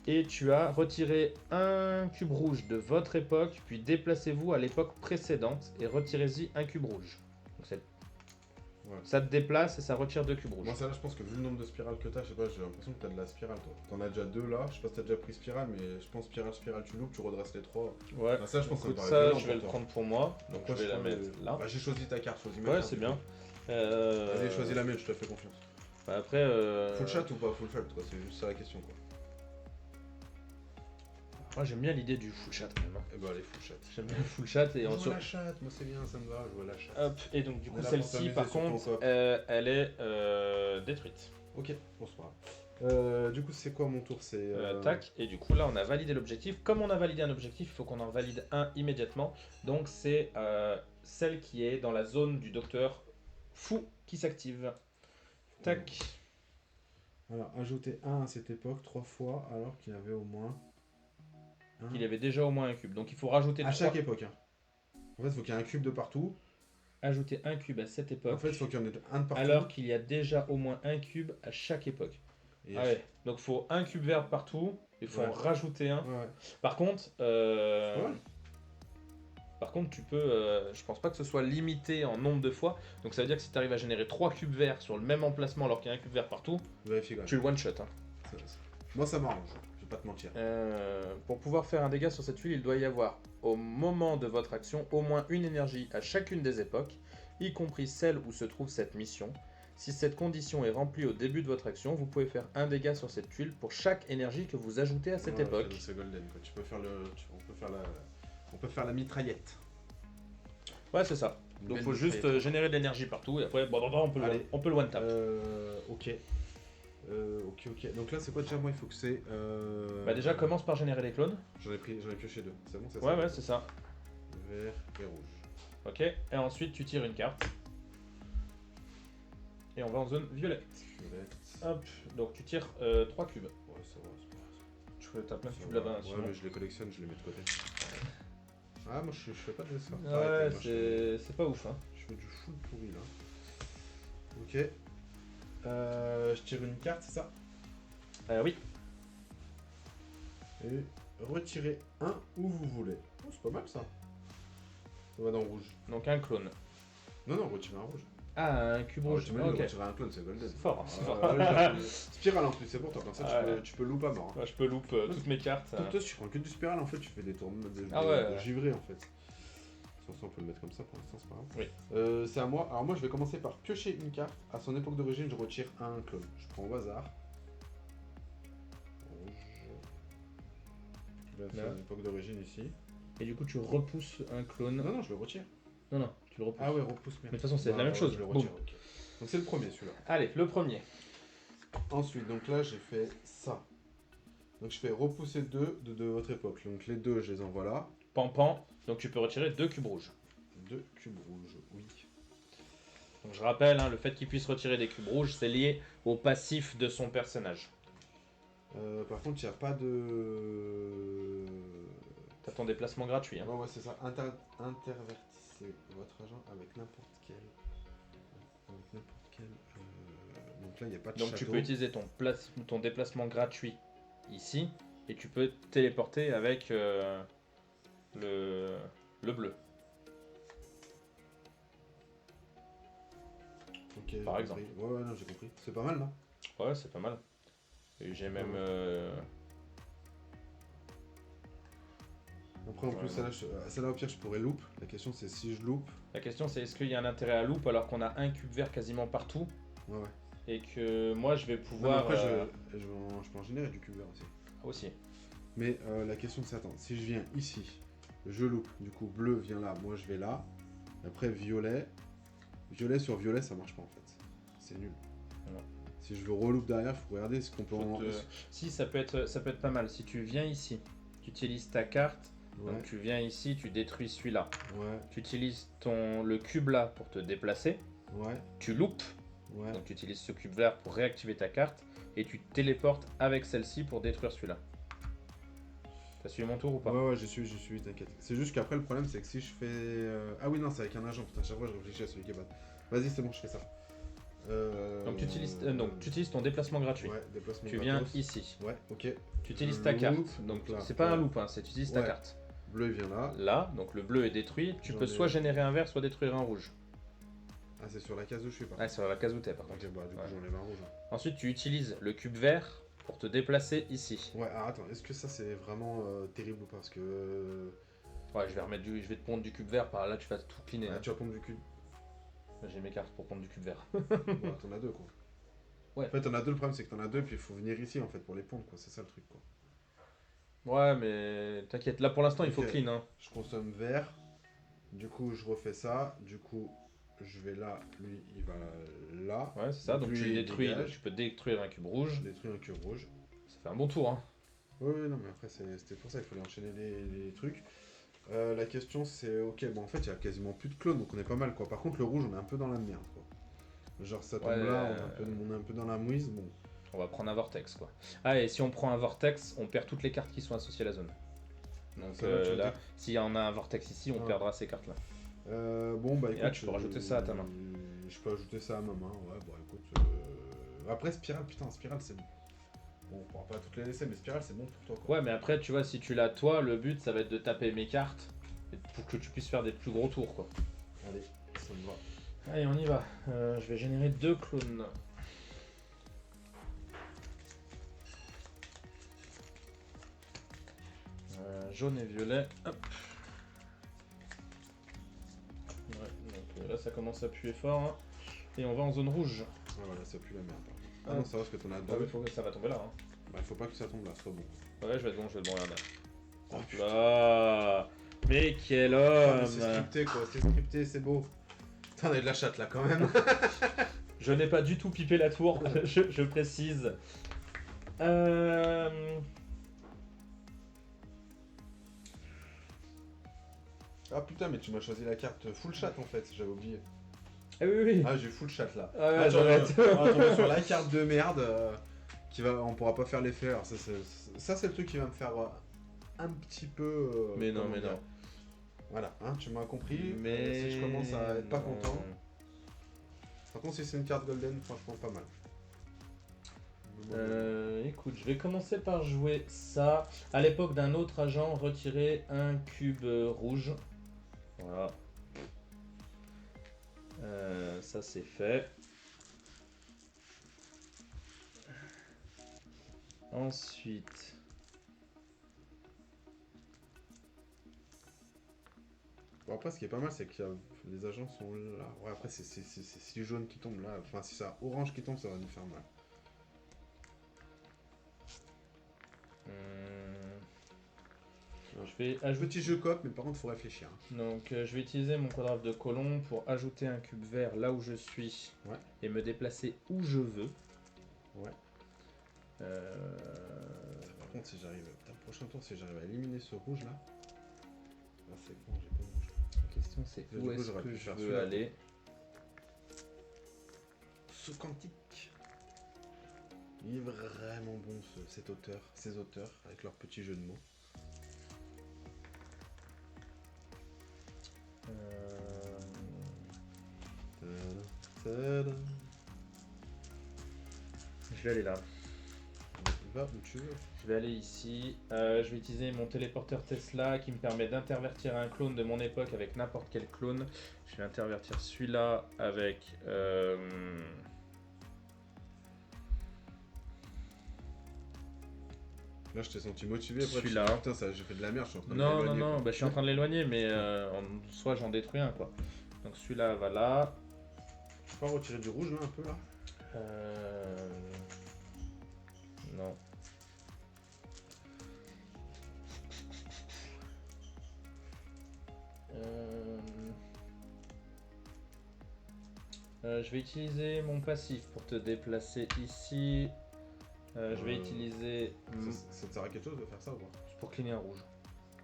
B: Et tu as retiré un cube rouge de votre époque, puis déplacez-vous à l'époque précédente et retirez-y un cube rouge. Donc ça te déplace et ça retire 2 cubes rouges.
A: Moi, ça là, je pense que vu le nombre de spirales que t'as, je sais pas, j'ai l'impression que t'as de la spirale, toi. T'en as déjà 2 là, je sais pas si t'as déjà pris spirale, mais je pense spirale, tu loupes, tu redresses les 3.
B: Ouais,
A: Bah, ça, je pense que
B: écoute,
A: ça me
B: ça,
A: paraît violent
B: je vais le
A: pour toi.
B: prendre pour moi. Donc
A: Moi,
B: je vais la
A: prends
B: mettre là.
A: Bah, j'ai choisi ta carte, choisis ma
B: Ouais,
A: carte.
B: c'est bien.
A: Vas-y, choisis la mienne, je te fais confiance.
B: Bah, après.
A: Full chat ou pas full chat, quoi, c'est juste ça la question, quoi.
B: Moi j'aime bien l'idée du full chat quand même. Hein.
A: Et bah, allez, full chat.
B: J'aime bien le full chat et
A: Je
B: on
A: vois la chatte, moi c'est bien, ça me va, je vois la chatte.
B: Hop, et donc du
A: On
B: coup
A: est là pour
B: celle-ci
A: s'amuser
B: par
A: sur ton
B: contre,
A: cop.
B: elle est détruite.
A: Ok, bon, c'est pas grave. Du coup, c'est quoi mon tour? C'est.
B: Tac, et du coup là on a validé l'objectif. Comme on a validé un objectif, il faut qu'on en valide un immédiatement. Donc c'est celle qui est dans la zone du docteur fou qui s'active. Tac.
A: Alors, ajouter 1 à cette époque 3 fois alors qu'il y avait au moins.
B: Il y avait déjà au moins un cube. Donc il faut rajouter
A: À
B: 3.
A: chaque époque. Hein. En fait, il faut qu'il y ait un cube de partout.
B: Ajouter un cube à cette époque.
A: En fait, il faut qu'il y en ait un de partout.
B: Alors qu'il y a déjà au moins un cube à chaque époque.
A: Et
B: Ah ouais. Donc il faut un cube vert partout. Il faut
A: Ouais.
B: en rajouter un.
A: Ouais.
B: Par contre,
A: Ouais.
B: tu peux. Je pense pas que ce soit limité en nombre de fois. Donc ça veut dire que si tu arrives à générer 3 cubes verts sur le même emplacement alors qu'il y a un cube vert partout,
A: Vérifie quand même.
B: tu le one shot. Hein.
A: Moi, ça m'arrange. Je vais pas te mentir.
B: Pour pouvoir faire un dégât sur cette huile, il doit y avoir au moment de votre action au moins une énergie à chacune des époques, y compris celle où se trouve cette mission. Si cette condition est remplie au début de votre action, vous pouvez faire un dégât sur cette tuile pour chaque énergie que vous ajoutez à cette
A: Ouais,
B: époque.
A: C'est golden. Quoi. Tu peux faire on peut faire la mitraillette.
B: Ouais, c'est ça.
A: Une
B: Donc
A: belle
B: faut juste
A: mitraillette.
B: générer de l'énergie partout et après
A: Allez.
B: on peut le one tap.
A: Ok. Ok. Donc là, c'est quoi déjà? Moi, il faut que c'est.
B: Bah déjà commence par générer les clones.
A: J'en ai pioché 2. C'est bon, c'est ça?
B: Ouais, c'est ça.
A: Vert et rouge.
B: Ok. Et ensuite tu tires une carte. Et on va en zone violette.
A: Violette.
B: Hop. Donc tu tires 3 cubes.
A: Ouais, ça va, c'est pas grave.
B: Tu as plein de
A: Ça
B: cubes
A: va.
B: là-bas.
A: Ouais,
B: sinon.
A: mais je les collectionne, je les mets de côté. Ah, moi je fais pas de ça.
B: Ouais, c'est pas ouf. Hein.
A: Je fais du full pourri là. Ok. Je tire une carte, c'est ça?
B: Oui.
A: Et retirez un où vous voulez. Oh, c'est pas mal ça. Ça va dans le rouge.
B: Donc un clone.
A: Non, retirez un rouge.
B: Ah, un cube rouge.
A: Tu m'as dit de retirer un clone, c'est golden.
B: C'est fort. C'est fort.
A: Spirale en plus, c'est pour toi. Comme ça, tu peux loop à mort.
B: Ouais, je peux loop toutes mes cartes.
A: Toi, si tu prends que du spirale, en fait, tu fais des tournements de givré en fait. Ça, on peut le mettre comme ça pour l'instant, c'est pas grave.
B: Oui.
A: C'est à moi. Alors, moi, je vais commencer par piocher une carte. À son époque d'origine, je retire un clone. Je prends au hasard. Rouge. Je vais faire l'époque d'origine ici.
B: Et du coup, tu repousses un clone.
A: Non, je le retire.
B: Non, tu le repousses.
A: Ah ouais, repousse, merde.
B: Mais de toute façon, c'est la même chose.
A: Je le retire, ok. Donc, c'est le premier celui-là.
B: Allez, le premier.
A: Ensuite, donc là, j'ai fait ça. Donc, je fais repousser deux de votre époque. Donc, les deux, je les envoie là.
B: Pan. Donc, tu peux retirer 2 cubes rouges.
A: 2 cubes rouges, oui.
B: Donc, je rappelle, le fait qu'il puisse retirer des cubes rouges, c'est lié au passif de son personnage.
A: Par contre, il n'y a pas de...
B: T'as ton déplacement gratuit. Hein.
A: Ouais, c'est ça. Intervertissez votre agent avec n'importe quel... Donc là, il n'y a pas de
B: Donc,
A: château.
B: tu peux utiliser ton déplacement gratuit ici. Et tu peux téléporter avec le bleu.
A: Ok,
B: par exemple.
A: Ouais, non, j'ai compris. C'est pas mal, non?
B: Ouais, c'est pas mal. Et j'ai même...
A: Après, en plus, celle-là, au pire, je pourrais loop. La question, c'est si je loop...
B: La question, c'est est-ce qu'il y a un intérêt à loop alors qu'on a un cube vert quasiment partout?
A: Ouais.
B: Et que moi, je vais pouvoir...
A: Non, après, je peux en générer du cube vert aussi.
B: Aussi.
A: Mais la question, c'est, attends, si je viens ici, je loop. Du coup, bleu vient là, moi, je vais là. Après, violet. Violet sur violet, ça marche pas, en fait. C'est nul.
B: Non.
A: Si je le reloupe derrière, il faut regarder ce qu'on peut
B: Si, ça peut être pas mal. Si tu viens ici, tu utilises ta carte.
A: Ouais.
B: Donc tu viens ici, tu détruis celui-là.
A: Ouais.
B: Tu utilises le cube là pour te déplacer.
A: Ouais.
B: Tu loupes.
A: Ouais.
B: Donc tu utilises ce cube vert pour réactiver ta carte. Et tu téléportes avec celle-ci pour détruire celui-là. T'as suivi mon tour ou pas?
A: Ouais, j'ai suivi, t'inquiète. C'est juste qu'après, le problème, c'est que si je fais... Ah oui, non, c'est avec un agent. Putain, chaque fois, je réfléchis à celui qui est bas. Vas-y, c'est bon, je fais ça.
B: Donc tu utilises ton déplacement gratuit.
A: Ouais, déplacement
B: tu viens
A: gratos.
B: ici.
A: Ouais, ok.
B: Tu utilises ta carte. Donc
A: là,
B: c'est pas un loop, c'est tu utilises ta carte.
A: Bleu vient là.
B: Là, donc le bleu est détruit. Tu peux soit générer un vert, soit détruire un rouge.
A: Ah, c'est sur la case où je suis pas.
B: Ah, c'est sur la case où t'es par contre.
A: Ok, bah du coup, j'enlève un rouge.
B: Ensuite, tu utilises le cube vert pour te déplacer ici.
A: Ouais, alors attends, est-ce que ça c'est vraiment terrible ou pas? Parce que.
B: Ouais, je vais te pondre du cube vert par là, tu vas tout cleaner.
A: Ah, tu vas pondre du cube.
B: J'ai mes cartes pour pondre du cube vert.
A: Ouais, t'en as deux quoi.
B: Ouais.
A: En fait, t'en as deux, le problème c'est que t'en as deux, puis il faut venir ici en fait pour les pondre quoi, c'est ça le truc quoi.
B: Ouais, mais t'inquiète, là pour l'instant il faut clean. Hein.
A: Je consomme vert, du coup je refais ça, du coup je vais là, lui il va là.
B: Ouais, c'est ça, donc tu détruis, tu peux détruire un cube rouge.
A: Je détruis un cube rouge.
B: Ça fait un bon tour. Hein.
A: Ouais, non, mais après c'était pour ça qu'il fallait enchaîner les trucs. La question c'est, ok, bon en fait il y a quasiment plus de clones, donc on est pas mal quoi. Par contre le rouge on est un peu dans la merde quoi. Genre ça tombe là, on est un peu dans la mouise, bon.
B: On va prendre un vortex quoi. Ah, et si on prend un vortex, on perd toutes les cartes qui sont associées à la zone. Donc là, s'il y en a un vortex ici, on perdra ces cartes là.
A: Bon bah écoute,
B: et là tu peux rajouter ça à ta main.
A: Je peux ajouter ça à ma main, ouais, bon écoute. Après spirale, putain, spirale c'est bon. Bon, on pourra pas toutes les laisser, mais spirale c'est bon pour toi quoi.
B: Ouais, mais après tu vois, si tu l'as toi, le but ça va être de taper mes cartes pour que tu puisses faire des plus gros tours quoi.
A: Allez, ça me va.
B: Allez, on y va. Je vais générer 2 clones. Jaune et violet. Hop. Ouais, donc là ça commence à puer fort. Hein. Et on va en zone rouge.
A: Ah voilà, ça pue la merde. Ah non, ça va parce que t'en as deux.
B: Ouais, faut que ça va tomber là. Hein.
A: Bah il faut pas que ça tombe là, c'est pas bon.
B: Ouais, je vais être bon, regarde.
A: Oh,
B: Hop là. Mais quel homme!
A: C'est scripté quoi, c'est scripté, c'est beau. T'en as de la chatte là quand même.
B: Je n'ai pas du tout pipé la tour, je précise.
A: Ah putain, mais tu m'as choisi la carte full chat en fait, j'avais oublié.
B: Ah oui.
A: Ah, j'ai full chat là.
B: Ah ouais, j'arrête.
A: On va tomber sur la carte de merde on pourra pas faire l'effet. Alors ça c'est le truc qui va me faire un petit peu.
B: Mais non.
A: Voilà, hein, tu m'as compris.
B: Mais...
A: Si je commence à être pas
B: non.
A: content. Par contre, si c'est une carte golden, franchement, pas mal.
B: Écoute, je vais commencer par jouer ça. À l'époque d'un autre agent, retirer un cube rouge. Voilà. Ça c'est fait. Ensuite,
A: Bon, après, ce qui est pas mal, c'est que les agents sont là. Ouais, après, c'est du jaune qui tombe là. Enfin, si c'est orange qui tombe, ça va nous faire mal.
B: je vais ajouter.
A: Petit jeu coop, mais par contre, faut réfléchir. Hein.
B: Donc, je vais utiliser mon quadrant de colon pour ajouter un cube vert là où je suis
A: Ouais.
B: et me déplacer où je veux.
A: Ouais. Par contre, si j'arrive. Putain, prochain tour, si j'arrive à éliminer ce rouge là. Là, c'est bon, j'ai pas de rouge.
B: La question c'est
A: Du
B: où
A: coup,
B: est-ce
A: j'aurais
B: que
A: pu
B: je
A: faire
B: veux
A: celui-là.
B: aller.
A: Ce quantique. Il est vraiment bon cet auteur, ces auteurs, avec leur petit jeu de mots. Tada.
B: Je vais aller là.
A: Va où tu veux.
B: Je vais aller ici. Je vais utiliser mon téléporteur Tesla qui me permet d'intervertir un clone de mon époque avec n'importe quel clone. Je vais intervertir celui-là avec...
A: Là, je t'ai senti motivé. Après,
B: Celui-là.
A: Putain, ça, j'ai fait de la merde. Je suis en train de
B: Non,
A: m'éloigner,
B: non, non,
A: quoi.
B: bah, je suis en train de l'éloigner, mais soit j'en détruis un, quoi. Donc celui-là va là.
A: Je peux pas retirer du rouge là un peu là.
B: Non. Je vais utiliser mon passif pour te déplacer ici. Je vais utiliser
A: Ça te sert à quelque chose de faire ça ou pas?
B: pour cligner un rouge.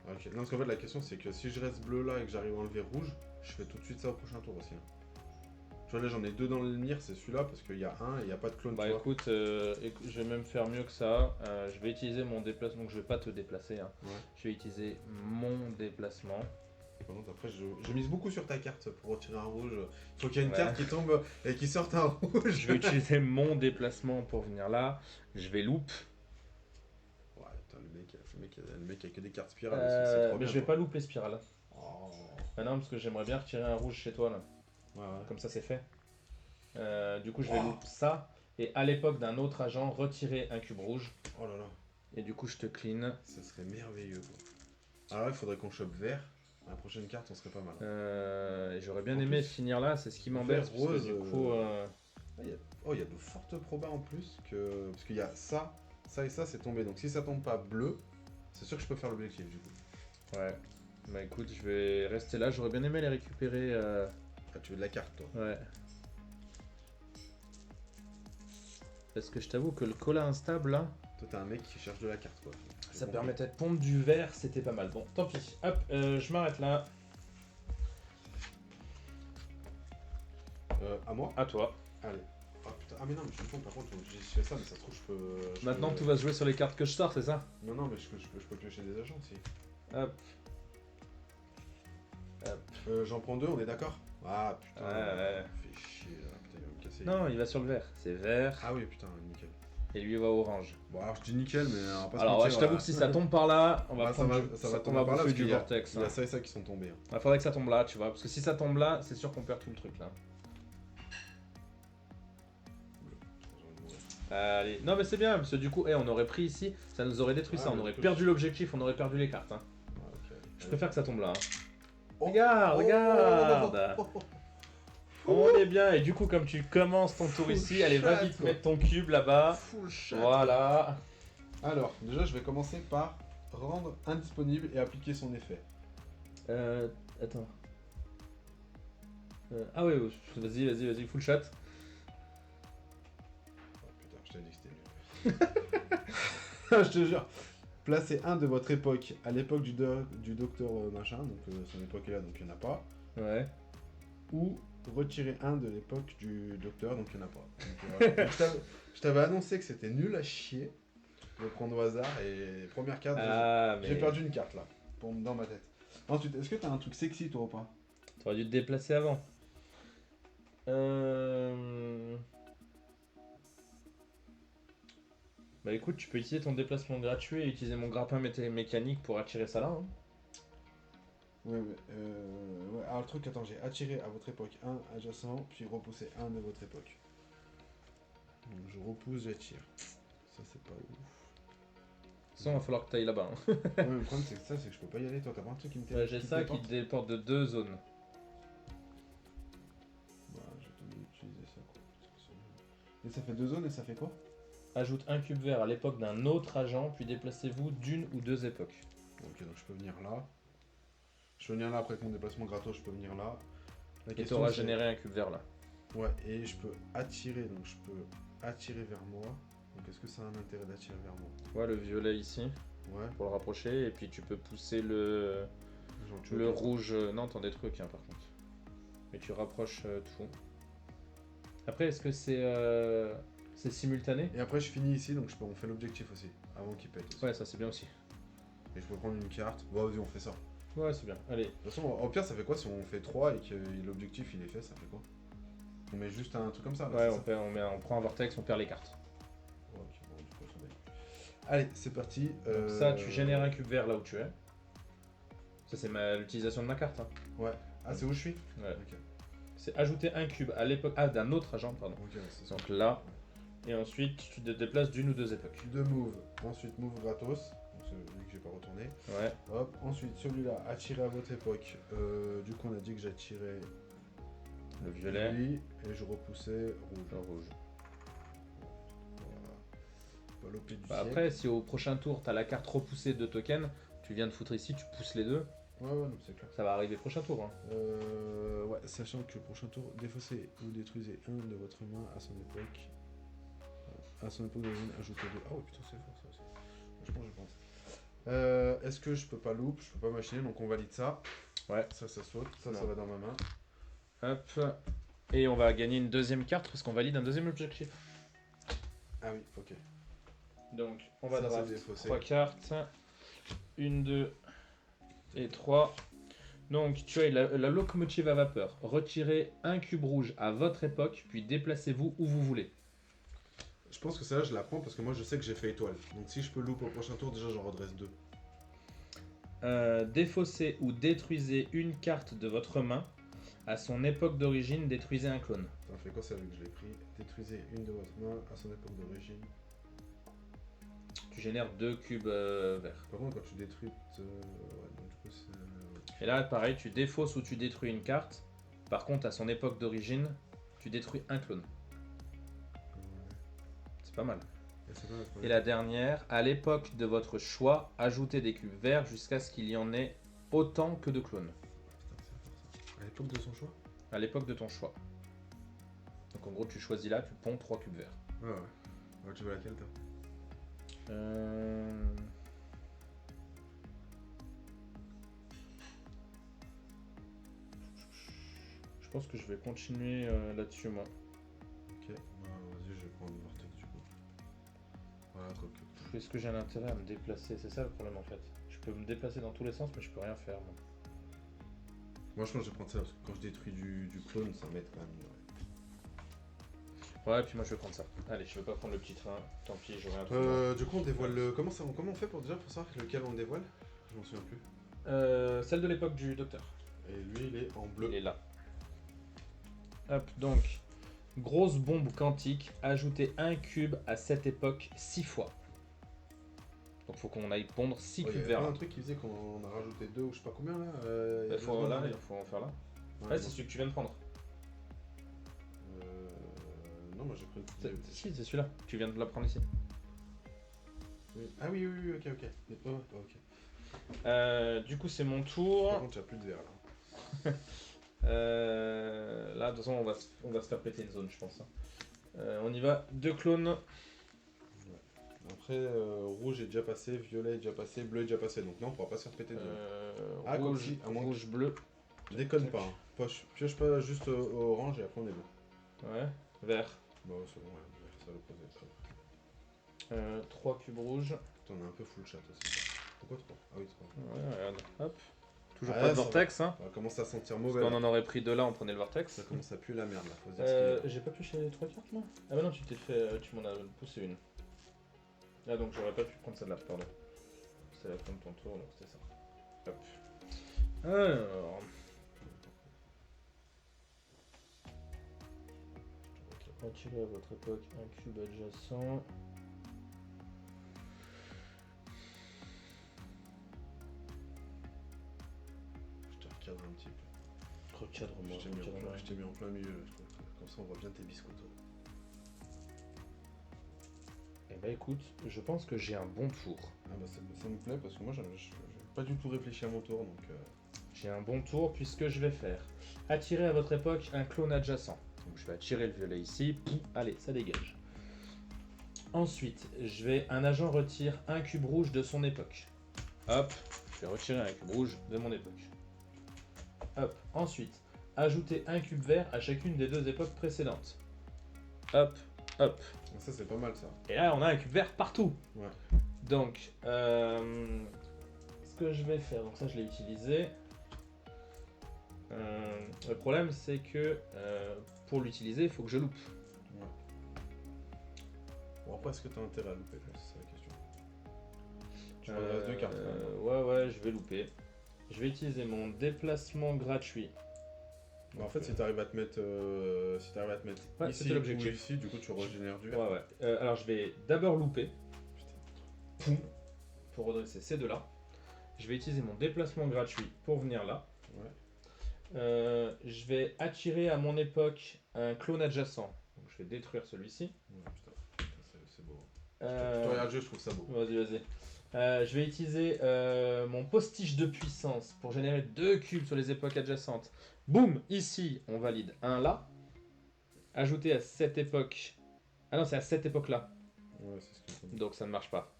A: Ah, ok. Non, parce qu'en fait, la question c'est que si je reste bleu là et que j'arrive à enlever rouge, je fais tout de suite ça au prochain tour aussi. Hein. Tu vois, là j'en ai deux dans le mire, c'est celui-là parce qu'il y a un et il n'y a pas de clone.
B: Bah
A: tu vois.
B: écoute, je vais même faire mieux que ça. Je vais utiliser mon déplacement, donc je vais pas te déplacer. Hein.
A: Ouais.
B: Je vais utiliser mon déplacement.
A: Par contre, après, je mise beaucoup sur ta carte pour retirer un rouge. Il faut qu'il y ait une
B: Ouais.
A: carte qui tombe et qui sorte un rouge.
B: Je vais utiliser mon déplacement pour venir là. Je vais loop.
A: Ouais, putain, le mec a que des cartes spirales. c'est trop
B: Mais
A: bien,
B: je vais
A: quoi.
B: pas louper spirale.
A: Oh.
B: Ah non, parce que j'aimerais bien retirer un rouge chez toi là.
A: Ouais, ouais.
B: Comme ça c'est fait. Du coup je vais loop ça. Et à l'époque d'un autre agent, retirer un cube rouge.
A: Oh là là,
B: Et du coup je te clean.
A: ça serait merveilleux. Quoi. Alors là, il faudrait qu'on chope vert. La prochaine carte, on serait pas mal.
B: Et j'aurais bien
A: En
B: aimé
A: plus,
B: finir là, c'est ce qui
A: vert,
B: m'embête. parce que
A: rose,
B: du coup,
A: Il y a de fortes probas en plus que. Parce qu'il y a ça et ça, c'est tombé. Donc si ça tombe pas bleu, c'est sûr que je peux faire l'objectif du coup.
B: ouais. Bah écoute, je vais rester là. J'aurais bien aimé les récupérer.
A: Ah, tu veux de la carte, toi.
B: Ouais. Parce que je t'avoue que le cola instable là,
A: Toi, t'es un mec qui cherche de la carte, quoi.
B: ça permettait de pondre du verre, c'était pas mal. Bon, tant pis. Hop, je m'arrête là.
A: À moi.
B: À toi.
A: Allez. Ah putain, ah mais non, mais je suis con, par contre, j'ai fait ça, mais ça se trouve, je peux.
B: Maintenant
A: peux...
B: tout va se jouer sur les cartes que je sors, c'est ça?
A: Non, non, mais je peux piocher des agents aussi.
B: Hop. Hop.
A: J'en prends deux, on est d'accord? Ah putain.
B: Ouais.
A: Fais chier, là, putain, il va me casser.
B: Non, il va sur le vert. C'est vert.
A: Ah oui, putain, nickel.
B: Et lui il va orange.
A: Bon, alors je dis nickel, mais on va pas se
B: Alors ouais,
A: mentir,
B: je t'avoue que si ça tombe par là, on va
A: bah,
B: prendre
A: ça va
B: on
A: tomber
B: va
A: par là
B: bouffer
A: parce
B: du
A: qu'il y a,
B: vortex.
A: il y a
B: Hein.
A: ça et ça qui sont tombés. Hein.
B: Il faudrait que ça tombe là, tu vois. Parce que si ça tombe là, c'est sûr qu'on perd tout le truc là. Allez. Non mais c'est bien, parce que du coup, on aurait pris ici, ça nous aurait détruit
A: Ah,
B: ça, on
A: mais
B: aurait
A: du coup,
B: perdu l'objectif, on aurait perdu les cartes. Hein.
A: Ah, ok.
B: Je préfère que ça tombe là. Hein.
A: Oh.
B: Regarde, regarde.
A: Oh, oh, oh,
B: On est bien, et du coup comme tu commences ton tour
A: Full
B: ici, allez va
A: chat,
B: vite
A: quoi.
B: mettre ton cube là-bas.
A: Full chat.
B: Voilà.
A: Alors, déjà, je vais commencer par rendre indisponible et appliquer son effet.
B: Attends. Ah ouais, vas-y, full chat.
A: Oh putain, je t'ai dit que c'était nul. Je te jure. Placez un de votre époque à l'époque du docteur machin, donc son époque est là, donc il n'y en a pas.
B: Ouais.
A: Ou retirer un de l'époque du docteur, donc il n'y en a pas. Donc, voilà. Donc, je t'avais annoncé que c'était nul à chier de prendre au hasard, et première carte,
B: Ah,
A: j'ai
B: mais...
A: perdu une carte là, dans ma tête. Ensuite, est-ce que t'as un truc sexy toi ou pas?
B: T'aurais dû te déplacer avant. Bah écoute, tu peux utiliser ton déplacement gratuit et utiliser mon grappin mécanique pour attirer ça là. Hein.
A: Ouais, ouais, ouais. Alors le truc, attends, j'ai attiré à votre époque un adjacent, puis repoussé un de votre époque. Donc je repousse, j'attire. Ça c'est pas ouf.
B: Sinon, il va falloir que t'ailles là-bas. Hein.
A: Ouais, mais le problème c'est que ça, c'est que je peux pas y aller. Toi, t'as pas un truc qui me
B: J'ai ça qui te déporte de 2 zones.
A: Bah, je vais utiliser ça quoi. Et ça fait 2 zones et ça fait quoi?
B: Ajoute un cube vert à l'époque d'un autre agent, puis déplacez-vous d'une ou deux époques.
A: Ok, donc je peux venir là. Je peux venir là après avec mon déplacement gratos, je peux venir là. La
B: Et
A: question
B: t'auras
A: c'est...
B: généré un cube vert là.
A: Ouais, et je peux attirer, donc je peux attirer vers moi. Donc est-ce que ça a un intérêt d'attirer vers moi?
B: Ouais, le violet ici,
A: Ouais.
B: pour le rapprocher, et puis tu peux pousser le
A: Genre, tu
B: le
A: vois,
B: rouge. Non, t'en détruis aucun par contre. Et tu rapproches tout. Après, est-ce que c'est simultané?
A: Et après je finis ici, donc on fait l'objectif aussi, avant qu'il pète aussi.
B: Ouais, ça c'est bien aussi.
A: Et je peux prendre une carte. Bon, vas-y, on fait ça.
B: Ouais, c'est bien. Allez,
A: De toute façon, au pire, ça fait quoi si on fait 3 et que l'objectif il est fait, ça fait quoi? On met juste un truc comme ça là,
B: ouais,
A: c'est ça
B: on prend un vortex, on perd les cartes.
A: Ouais, ok, bon, du coup, ça va être- Allez, c'est parti.
B: Donc ça, tu génères un cube vert là où tu es. Ça, c'est l'utilisation de ma carte. Hein.
A: Ouais. Ah, c'est où je suis?
B: Ouais.
A: Ok.
B: C'est ajouter un cube à l'époque d'un autre agent, pardon.
A: Ok, ouais, c'est ça.
B: Donc là, et ensuite tu te déplaces d'une ou deux époques.
A: Deux moves. Ensuite, move gratos. Donc, celui que j'ai pas retourné.
B: Ouais.
A: Hop. Ensuite, celui-là, attirer à votre époque. Du coup, on a dit que j'attirais
B: Le violet.
A: lui et je repoussais rouge.
B: Le rouge.
A: Voilà. Pas l'OP du
B: Bah
A: siècle.
B: après, si au prochain tour t'as la carte repoussée de token, tu viens de foutre ici, tu pousses les deux,
A: Ouais, ouais, non, c'est clair.
B: ça va arriver prochain tour. Hein.
A: Ouais, sachant que le prochain tour, défaussez ou détruisez un de votre main à son époque. À son époque d'origine, ajoutez deux. Ah ouais, putain, c'est fort ça aussi. Franchement, je pense. Est-ce que je peux pas loop? Je peux pas machiner, donc on valide ça.
B: Ouais.
A: Ça saute. Ça
B: Non.
A: va dans ma main.
B: Hop. Et on va gagner une deuxième carte parce qu'on valide un deuxième objectif.
A: Ah oui, ok.
B: Donc on va
A: Ça,
B: draft
A: c'est défaussé.
B: 3 cartes. 1, 2 et 3. Donc tu as la locomotive à vapeur. Retirez un cube rouge à votre époque, puis déplacez-vous où vous voulez.
A: Je pense que celle-là, je la prends parce que moi, je sais que j'ai fait étoile. Donc si je peux loop au prochain tour, déjà, j'en redresse deux.
B: Défaussez ou détruisez une carte de votre main. À son époque d'origine, détruisez un clone.
A: Ça fait quoi celle que je l'ai pris? Détruisez une de votre main à son époque d'origine.
B: Tu génères 2 cubes verts.
A: Par contre, quand tu détruis. Ouais, donc du coup, c'est.
B: Et là, pareil, tu défausses ou tu détruis une carte. Par contre, à son époque d'origine, tu détruis un clone. C'est pas mal. Et la dernière, à l'époque de votre choix, ajoutez des cubes verts jusqu'à ce qu'il y en ait autant que de clones.
A: À l'époque de son choix?
B: À l'époque de ton choix. Donc en gros, tu choisis là, tu ponds 3 cubes verts.
A: Ouais, ouais. Ouais, tu veux laquelle, toi?
B: Je pense que je vais continuer là-dessus, moi.
A: Ok, bah, vas-y, je vais prendre le vortex du coup. Voilà, quoique.
B: Est-ce que j'ai un intérêt à me déplacer? C'est ça le problème en fait. Je peux me déplacer dans tous les sens, mais je peux rien faire. Moi.
A: Moi, je pense que je vais prendre ça parce que quand je détruis du clone, ça m'aide quand même.
B: Ouais, puis moi je vais prendre ça. Allez, je vais pas prendre le petit train. Tant pis, j'aurai un truc.
A: Du coup, on dévoile le. Comment on fait pour savoir lequel on dévoile? Je m'en souviens plus.
B: Celle de l'époque du docteur.
A: Et lui, il est en bleu.
B: Il est là. Hop, donc, grosse bombe quantique, ajoutez un cube à cette époque 6 fois. Donc faut qu'on aille pondre 6
A: Ouais,
B: cubes
A: il y a
B: verts.
A: un truc qui faisait qu'on a rajouté deux ou je sais pas combien là.
B: Il faut en faire là. Ouais, c'est celui que tu viens de prendre.
A: Non, moi j'ai pris le petit.
B: Si, c'est celui-là. Tu viens de la prendre ici.
A: Ah oui, ok. Ok.
B: Du coup, c'est mon tour.
A: Par contre, il n'y a plus de verre là.
B: Là, de toute façon, on va se faire péter une zone, je pense. Hein. On y va. 2 clones.
A: Après, rouge est déjà passé, violet est déjà passé, bleu est déjà passé. Donc non, on pourra pas se faire péter de zone. Ah, comme
B: Rouge,
A: si, à moins
B: rouge, bleu.
A: Déconne pas. Hein. Pioche pas juste orange et après on est bon.
B: Ouais. Vert.
A: Bon, c'est bon, ouais, on va faire ça l'opposé.
B: 3 cubes rouges.
A: T'en as un peu full chat aussi. Pourquoi 3? Ah oui, 3.
B: Ouais, regarde. Hop. Toujours
A: Ouais,
B: pas de
A: ça
B: vortex, hein.
A: On va commencer à sentir
B: Parce
A: mauvais.
B: qu'on
A: là.
B: en aurait pris 2 là, on prenait le vortex.
A: Ça commence à puer la merde là, faut se dire ce qu'il y a.
B: J'ai pas pioché les 3 cartes moi. Ah bah non, tu t'es fait. Tu m'en as poussé une. Ah donc j'aurais pas pu prendre celle-là, pardon. C'était la fin de ton tour, donc c'était ça. Hop. Alors. Retirez à votre époque un cube adjacent.
A: Je te recadre un petit peu.
B: Recadre-moi.
A: Je t'ai mis en plein milieu, je trouve. Comme ça on voit bien tes biscottos.
B: Eh bah écoute, je pense que j'ai un bon tour.
A: Ah bah ça me plaît parce que moi j'ai pas du tout réfléchi à mon tour donc.
B: J'ai un bon tour puisque je vais faire attirer à votre époque un clone adjacent. Donc je vais attirer le violet ici, pouf, allez, ça dégage. Ensuite, un agent retire un cube rouge de son époque. Hop, je vais retirer un cube rouge de mon époque. Hop, ensuite, ajouter un cube vert à chacune des 2 époques précédentes. Hop, hop.
A: Ça c'est pas mal ça.
B: Et là, on a un cube vert partout.
A: Ouais.
B: Donc, ce que je vais faire, donc ça je l'ai utilisé. Le problème c'est que pour l'utiliser, il faut que je loupe.
A: Ouais. Bon après est-ce que t'as intérêt à louper là, c'est la question. Tu reste 2 cartes quand même.
B: Ouais, je vais louper. Je vais utiliser mon déplacement gratuit.
A: Bah, en fait si t'arrives à te mettre
B: Ouais,
A: ici
B: c'était
A: ou
B: l'objectif.
A: ici, du coup tu régénères du vert.
B: Ouais. Alors je vais d'abord louper.
A: Putain.
B: Poum, pour redresser ces 2 là. Je vais utiliser mon déplacement gratuit pour venir là.
A: Ouais.
B: Je vais attirer à mon époque un clone adjacent. Donc je vais détruire celui-ci.
A: Ouais, putain, c'est beau. Je te regarde le jeu, je trouve ça beau.
B: Vas-y. Je vais utiliser mon postiche de puissance pour générer 2 cubes sur les époques adjacentes. Boum, ici, on valide un là. Ajouter à cette époque. Ah non, c'est à cette époque là.
A: Ouais, c'est ce que
B: Donc ça ne marche pas.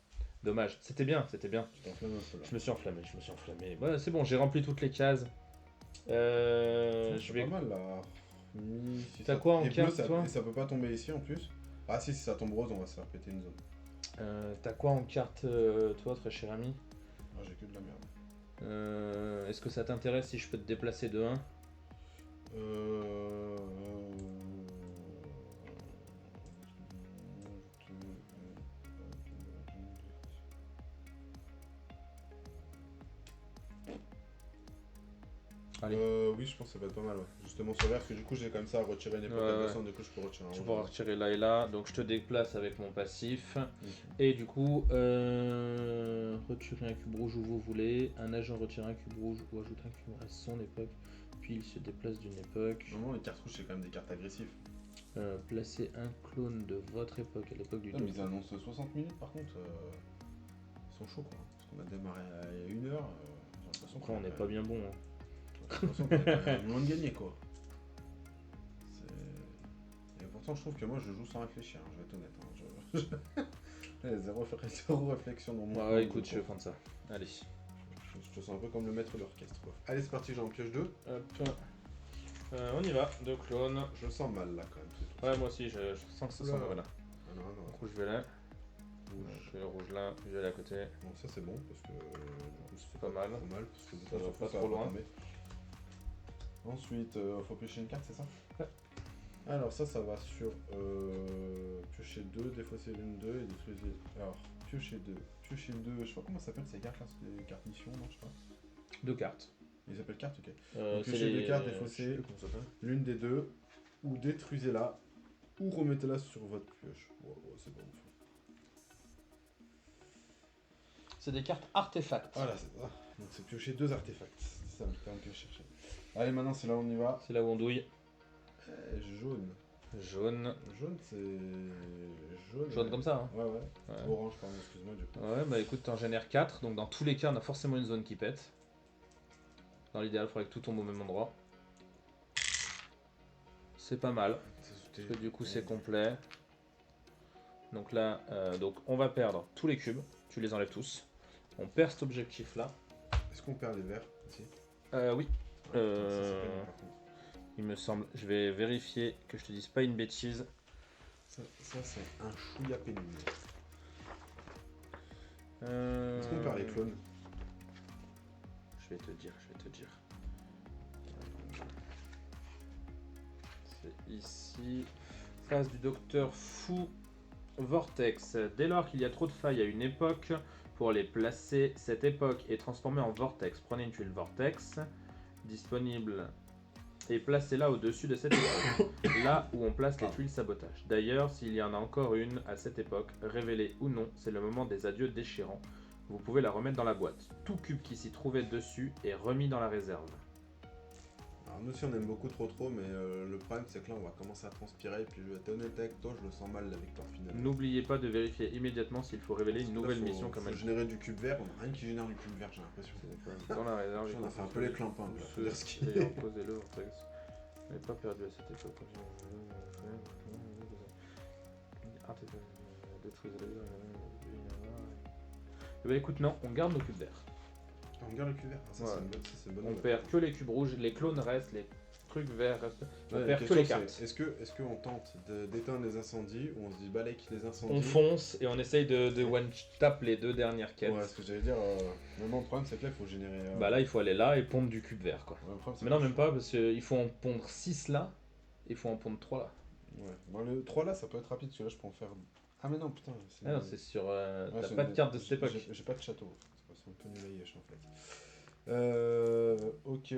B: Dommage. C'était bien.
A: tu t'enflammes un peu là.
B: Je me suis enflammé. Ouais, c'est bon, j'ai rempli toutes les cases.
A: C'est
B: Je vais.
A: pas mal là. Si
B: T'as
A: ça-
B: quoi en
A: et
B: carte,
A: bleu, ça,
B: toi
A: et ça peut pas tomber ici en plus. Ah si ça tombe rose, on va se faire péter une zone.
B: T'as quoi en carte, toi, très cher ami?
A: Ah j'ai que de la merde.
B: Est-ce que ça t'intéresse si je peux te déplacer de 1? Allez.
A: Oui, je pense que ça va être pas mal, ouais. Justement sur vert, parce que du coup j'ai comme ça à retirer une époque
B: Ouais,
A: adjacente, du coup je peux retirer un
B: Tu
A: rouge.
B: pourras retirer là et là, donc je te déplace avec mon passif.
A: Ok.
B: Et du coup, retirer un cube rouge où vous voulez. Un agent retire un cube rouge ou ajoute un cube à son époque. Puis il se déplace d'une époque.
A: Normalement les cartes rouges c'est quand même des cartes agressives.
B: Placez un clone de votre époque à l'époque du
A: Non, mais
B: docteur.
A: ils annoncent 60 minutes par contre. Ils sont chauds quoi. Parce qu'on a démarré il y a 1 heure. J'ai l'impression
B: Après, on n'est pas bien bon. Hein.
A: J'ai l'impression qu'on est quand même loin de gagner quoi. Et pourtant je trouve que moi je joue sans réfléchir, hein, je vais être honnête. Hein. Zéro réflexion dans mon
B: Ouais, écoute, je vais prendre ça. Allez.
A: Je te sens un peu comme le maître de l'orchestre quoi. Allez c'est parti, j'en pioche 2.
B: Hop. On y va, 2 clones.
A: Je le sens mal là quand même. c'est tout.
B: Ouais, moi aussi, je sens que ça sent mauvais là.
A: Ah, non, non.
B: Rouge, violet.
A: Rouge.
B: Je fais le rouge là, violet à côté.
A: Bon ça c'est bon parce que du coup,
B: C'est pas mal.
A: Pas mal parce que
B: Ça va pas trop
A: va
B: loin.
A: tomber. Ensuite faut piocher une carte c'est ça?
B: Ouais.
A: Alors ça va sur piocher 2, défausser une 2 et détruire. Alors piocher 2, je sais pas comment ça s'appelle ces cartes là, c'est des cartes mission non je sais pas.
B: 2 cartes.
A: Ils s'appellent cartes ok.
B: C'est
A: Piocher
B: les
A: 2 cartes,
B: je sais
A: défausser
B: plus comment ça s'appelle.
A: l'une des deux ou détruisez-la ou remettez-la sur votre pioche. Ouais, c'est bon.
B: C'est des cartes artefacts.
A: Voilà c'est ça. Donc c'est piocher 2 artefacts. C'est ça le terme que je cherchais. Allez maintenant c'est là où on y va.
B: C'est là où on douille.
A: Jaune.
B: Jaune.
A: Jaune, c'est. Jaune.
B: Jaune comme ça, hein.
A: Ouais.
B: Ouais.
A: Orange, pardon, excuse-moi, du coup.
B: Ouais, bah écoute, t'en génères 4, donc dans tous les cas, on a forcément une zone qui pète. Dans l'idéal, il faudrait que tout tombe au même endroit. C'est pas mal, parce que du coup, c'est complet. Donc là, on va perdre tous les cubes, tu les enlèves tous. On perd cet objectif-là.
A: Est-ce qu'on perd les verts ici?
B: Oui.
A: Ça, c'est pas mal, par contre.
B: Il me semble, je vais vérifier que je te dise pas une bêtise.
A: Ça c'est un chouïa pénible. Est-ce qu'on perd les clones?
B: Je vais te dire. ici. Phase du docteur fou. Vortex. Dès lors qu'il y a trop de failles à une époque, pour les placer, cette époque est transformée en vortex. Prenez une tuile vortex disponible et placez-la au-dessus de cette époque, là où on place les tuiles sabotage. D'ailleurs, s'il y en a encore une à cette époque, révélée ou non, c'est le moment des adieux déchirants. Vous pouvez la remettre dans la boîte. Tout cube qui s'y trouvait dessus est remis dans la réserve.
A: Alors nous aussi on aime beaucoup trop, mais le problème c'est que là on va commencer à transpirer, et puis je vais être honnête avec toi, je le sens mal la victoire finale.
B: N'oubliez pas de vérifier immédiatement s'il faut révéler une nouvelle mission comme
A: elle. Faut générer du cube vert, on n'a rien qui génère du cube vert j'ai l'impression.
B: Dans la réserve,
A: On a fait un peu les clampins, là, faut dire ce qui
B: ayant posé le vortex. Je n'ai pas perdu à cette époque. Eh ben écoute, non, on garde nos cubes verts.
A: On garde le cube vert, ça
B: Ouais.
A: c'est une bonne
B: On
A: nouvelle.
B: perd que les cubes rouges, les clones restent, les trucs verts restent. On
A: Ouais,
B: perd
A: la
B: que les
A: question,
B: cartes.
A: c'est, Est-ce qu'on tente d'éteindre les incendies ou on se dit balèque les incendies?
B: On fonce et on essaye de one-tap les deux dernières quêtes.
A: Ouais, ce que j'allais dire, maintenant le problème c'est que là il faut générer.
B: Bah là, il faut aller là et pondre du cube vert quoi.
A: Ouais, le problème, c'est
B: Mais non,
A: que
B: même pas, parce qu'il faut en pondre 6 là, il faut en pondre 3 là.
A: Ouais. Bon, le 3 là ça peut être rapide parce que là je peux en faire. Ah, mais non, putain.
B: Ah non, c'est sur.
A: Ouais,
B: T'as
A: c'est
B: pas de carte de cette époque.
A: J'ai pas de château. C'est un peu nul à Yesh en fait. Ok.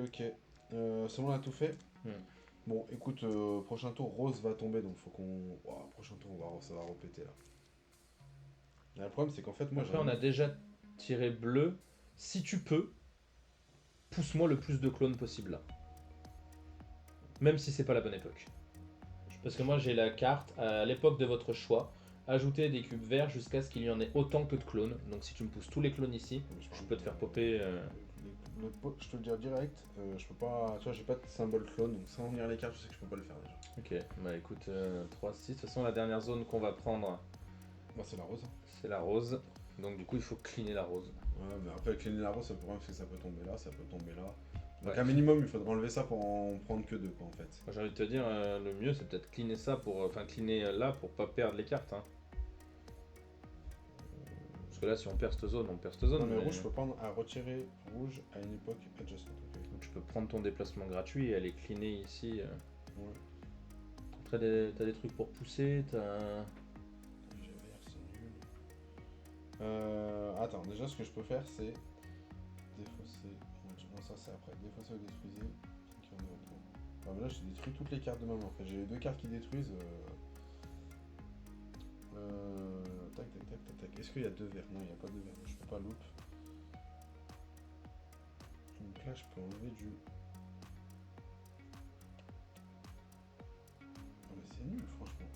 A: C'est bon, on a tout fait. Bon, écoute, prochain tour, Rose va tomber, donc faut qu'on. Ouah, prochain tour, ça va repéter là. Et le problème, c'est qu'en fait, moi.
B: Après, on a déjà tiré bleu. Si tu peux, pousse-moi le plus de clones possible là. Même si c'est pas la bonne époque. Parce que moi, j'ai la carte à l'époque de votre choix. Ajouter des cubes verts jusqu'à ce qu'il y en ait autant que de clones. Donc si tu me pousses tous les clones ici, je peux te faire popper.
A: Je te le dis direct, je peux pas. Tu vois, j'ai pas de symbole clone, donc sans lire les cartes, je sais que je peux pas le faire déjà.
B: Ok, bah écoute, 3, 6. De toute façon, la dernière zone qu'on va prendre,
A: Bah, c'est la rose.
B: c'est la rose. Donc du coup, il faut cleaner la rose.
A: Ouais, mais après, cleaner la rose, le problème, c'est que ça peut tomber là, ça peut tomber là. Donc,
B: Ouais.
A: un minimum, il faudrait enlever ça pour en prendre que deux, quoi, en fait.
B: Moi, j'ai envie de te dire, le mieux, c'est peut-être cleaner ça pour. Enfin, cleaner là pour pas perdre les cartes. Hein. Parce que là, si on perd cette zone, on perd cette zone.
A: Non, mais rouge, je peux prendre à retirer rouge à une époque adjacente. Okay.
B: Donc, tu peux prendre ton déplacement gratuit et aller cleaner ici.
A: Ouais.
B: Après, t'as des trucs pour pousser, t'as.
A: J'ai vert, c'est nul. Attends, déjà, ce que je peux faire, c'est défausser. Non, ça, c'est après. Défausser ou détruisez. Qui en est autour. Ah, mais là, j'ai détruit toutes les cartes de ma main. En fait, j'ai les deux cartes qui détruisent. Tac. Est-ce qu'il y a deux verres? Non, il n'y a pas de verres. Je peux pas loop. Donc là, je peux enlever du. Ah, mais c'est nul, franchement.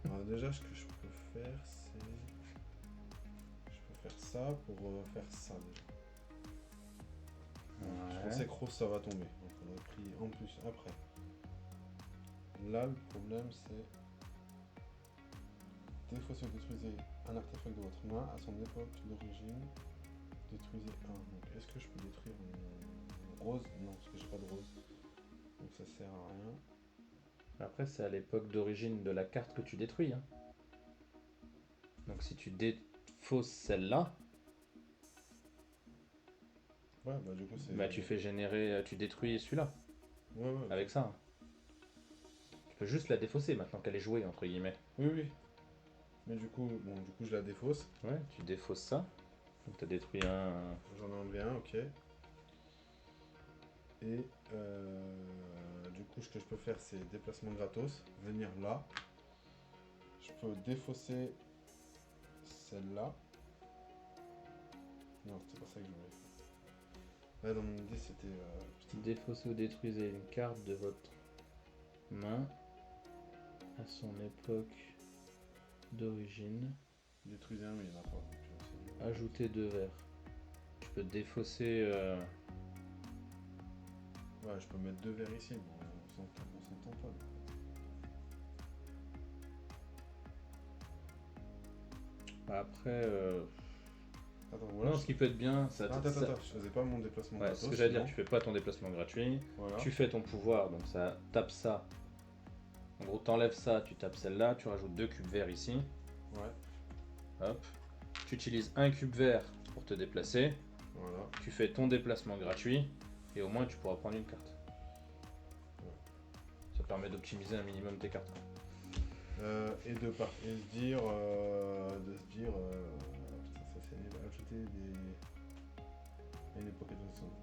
A: Alors, déjà, ce que je peux faire, c'est. Je peux faire ça pour faire ça déjà. Je pensais que Rose ça va tomber. Donc on a pris en plus après. Là, le problème, c'est. Défausser ou détruisez un artefact de votre main à son époque d'origine. Détruisez un. Donc est-ce que je peux détruire mon rose? Non, parce que j'ai pas de rose. Donc ça sert à rien.
B: Après, c'est à l'époque d'origine de la carte que tu détruis. Hein. Donc si tu défausses celle-là,
A: Ouais, bah du coup c'est.
B: bah tu fais générer, tu détruis celui-là
A: Ouais.
B: avec ça. Hein. Tu peux juste la défausser maintenant qu'elle est jouée entre guillemets.
A: Oui. Mais du coup, je la défausse.
B: Ouais, tu défausses ça. Donc tu as détruit un.
A: J'en ai enlevé un, ok. Et du coup, ce que je peux faire, c'est déplacement gratos, venir là. Je peux défausser celle-là. Non, c'était pas ça que je voulais faire. Ouais, dans mon idée, c'était.
B: Défausser ou détruisez une carte de votre main à son époque d'origine.
A: Détruisez un, mais il n'y en a pas. Donc,
B: Ajouter 2 verres. Tu peux défausser.
A: ouais, je peux mettre 2 verres ici, mais on s'entend pas.
B: Après.
A: Attends, voilà.
B: Non, ce qui peut être bien, ça.
A: Attends, je faisais pas mon déplacement
B: Ouais,
A: gratos.
B: ce que j'allais dire,
A: sinon.
B: tu fais pas ton déplacement gratuit.
A: Voilà.
B: Tu fais ton pouvoir, donc ça tape ça. En gros, t'enlèves ça, tu tapes celle-là, tu rajoutes 2 cubes verts ici.
A: Ouais.
B: Hop. Tu utilises un cube vert pour te déplacer.
A: Voilà.
B: Tu fais ton déplacement gratuit et au moins tu pourras prendre une carte.
A: Ouais.
B: Ça permet d'optimiser un minimum tes cartes.
A: Et de se dire, putain, ça c'est nul, ajouter des... À une époque,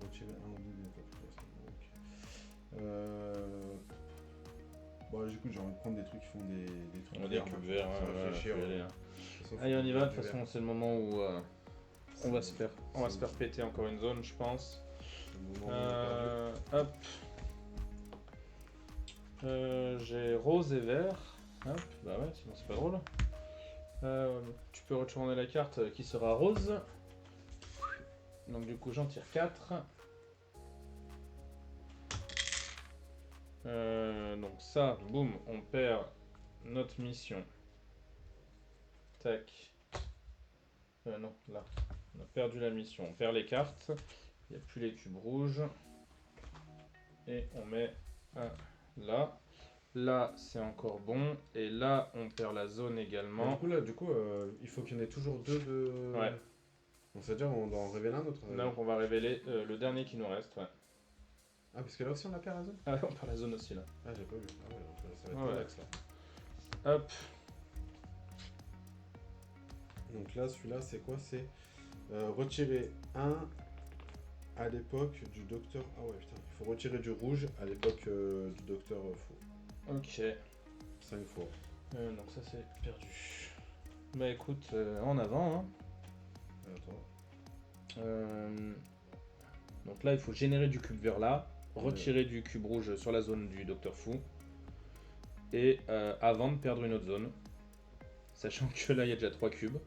A: retirer un ou deux des époques. Bon, du coup, j'ai envie de prendre des trucs qui font des trucs
B: On va dire cube vert,
A: réfléchir.
B: Allez, on y va, de toute façon, c'est le moment où on va se faire péter encore une zone, je pense. Hop. J'ai rose et vert. Hop, bah ouais, sinon c'est pas drôle. Tu peux retourner la carte qui sera rose. Donc du coup j'en tire 4. Donc ça, boum, on perd notre mission. Tac. Non, là. On a perdu la mission. On perd les cartes. Il n'y a plus les cubes rouges. Et on met un là. Là, c'est encore bon. Et là, on perd la zone également.
A: Du coup, il faut qu'il y en ait toujours deux de...
B: Ouais.
A: Donc ça veut dire qu'on doit en révéler un autre.
B: Donc on va révéler le dernier qui nous reste. Ouais.
A: Ah, parce que là aussi on a perdu la zone.
B: Ah, on perd la zone aussi là.
A: Ah, j'ai pas vu. Ah ouais, donc ça va être un axe là.
B: Hop.
A: Donc là, celui-là, c'est quoi? C'est retirer un à l'époque du docteur... Ah ouais, putain, il faut retirer du rouge à l'époque du docteur fou.
B: Ok.
A: 5 fois.
B: Donc ça c'est perdu. Bah écoute, en avant. Hein.
A: Attends.
B: Donc là, il faut générer du cube vert là, retirer du cube rouge sur la zone du docteur fou, et avant de perdre une autre zone, sachant que là, il y a déjà 3 cubes.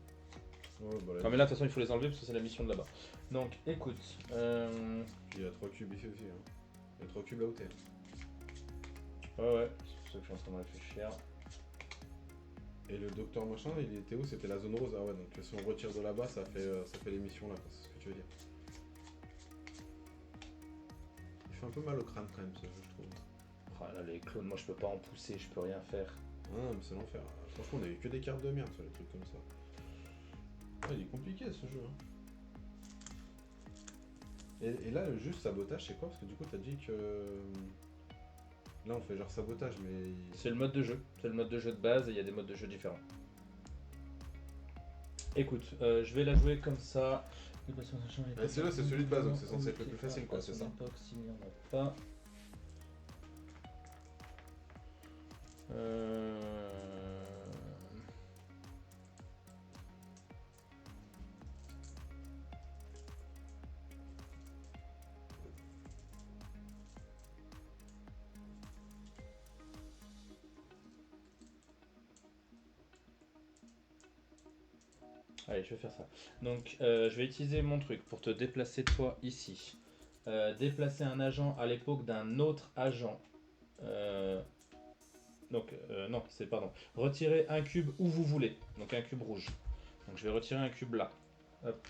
A: Ouais, bah là,
B: Non mais là, de toute façon, il faut les enlever parce que c'est la mission de là-bas. Donc, écoute.
A: il y a 3 cubes ici aussi. Hein. Il y a 3 cubes là où t'es.
B: Ouais, c'est pour ça que je suis en train de réfléchir.
A: Et le docteur machin, il était où? C'était la zone rose. Ah ouais, donc si on retire de là-bas, ça fait l'émission là, c'est ce que tu veux dire. Il fait un peu mal au crâne quand même ce jeu, je trouve.
B: Oh là, les clones, moi je peux pas en pousser, je peux rien faire.
A: Ah non, mais c'est l'enfer. Franchement, on a eu que des cartes de merde sur les trucs comme ça. Ouais, il est compliqué ce jeu. Hein. Et là, le juste sabotage, c'est quoi? Parce que du coup, t'as dit que. Là, on fait genre sabotage, mais.
B: C'est le mode de jeu. C'est le mode de jeu de base et il y a des modes de jeu différents. Écoute, je vais la jouer comme ça.
A: Celui-là, c'est celui de base, donc c'est censé être le plus facile, quoi, c'est ça?
B: S'il n'y en a pas. Allez, je vais faire ça. Donc, je vais utiliser mon truc pour te déplacer toi ici. Déplacer un agent à l'époque d'un autre agent. Non, c'est pardon. Retirer un cube où vous voulez. Donc un cube rouge. Donc je vais retirer un cube là. Hop.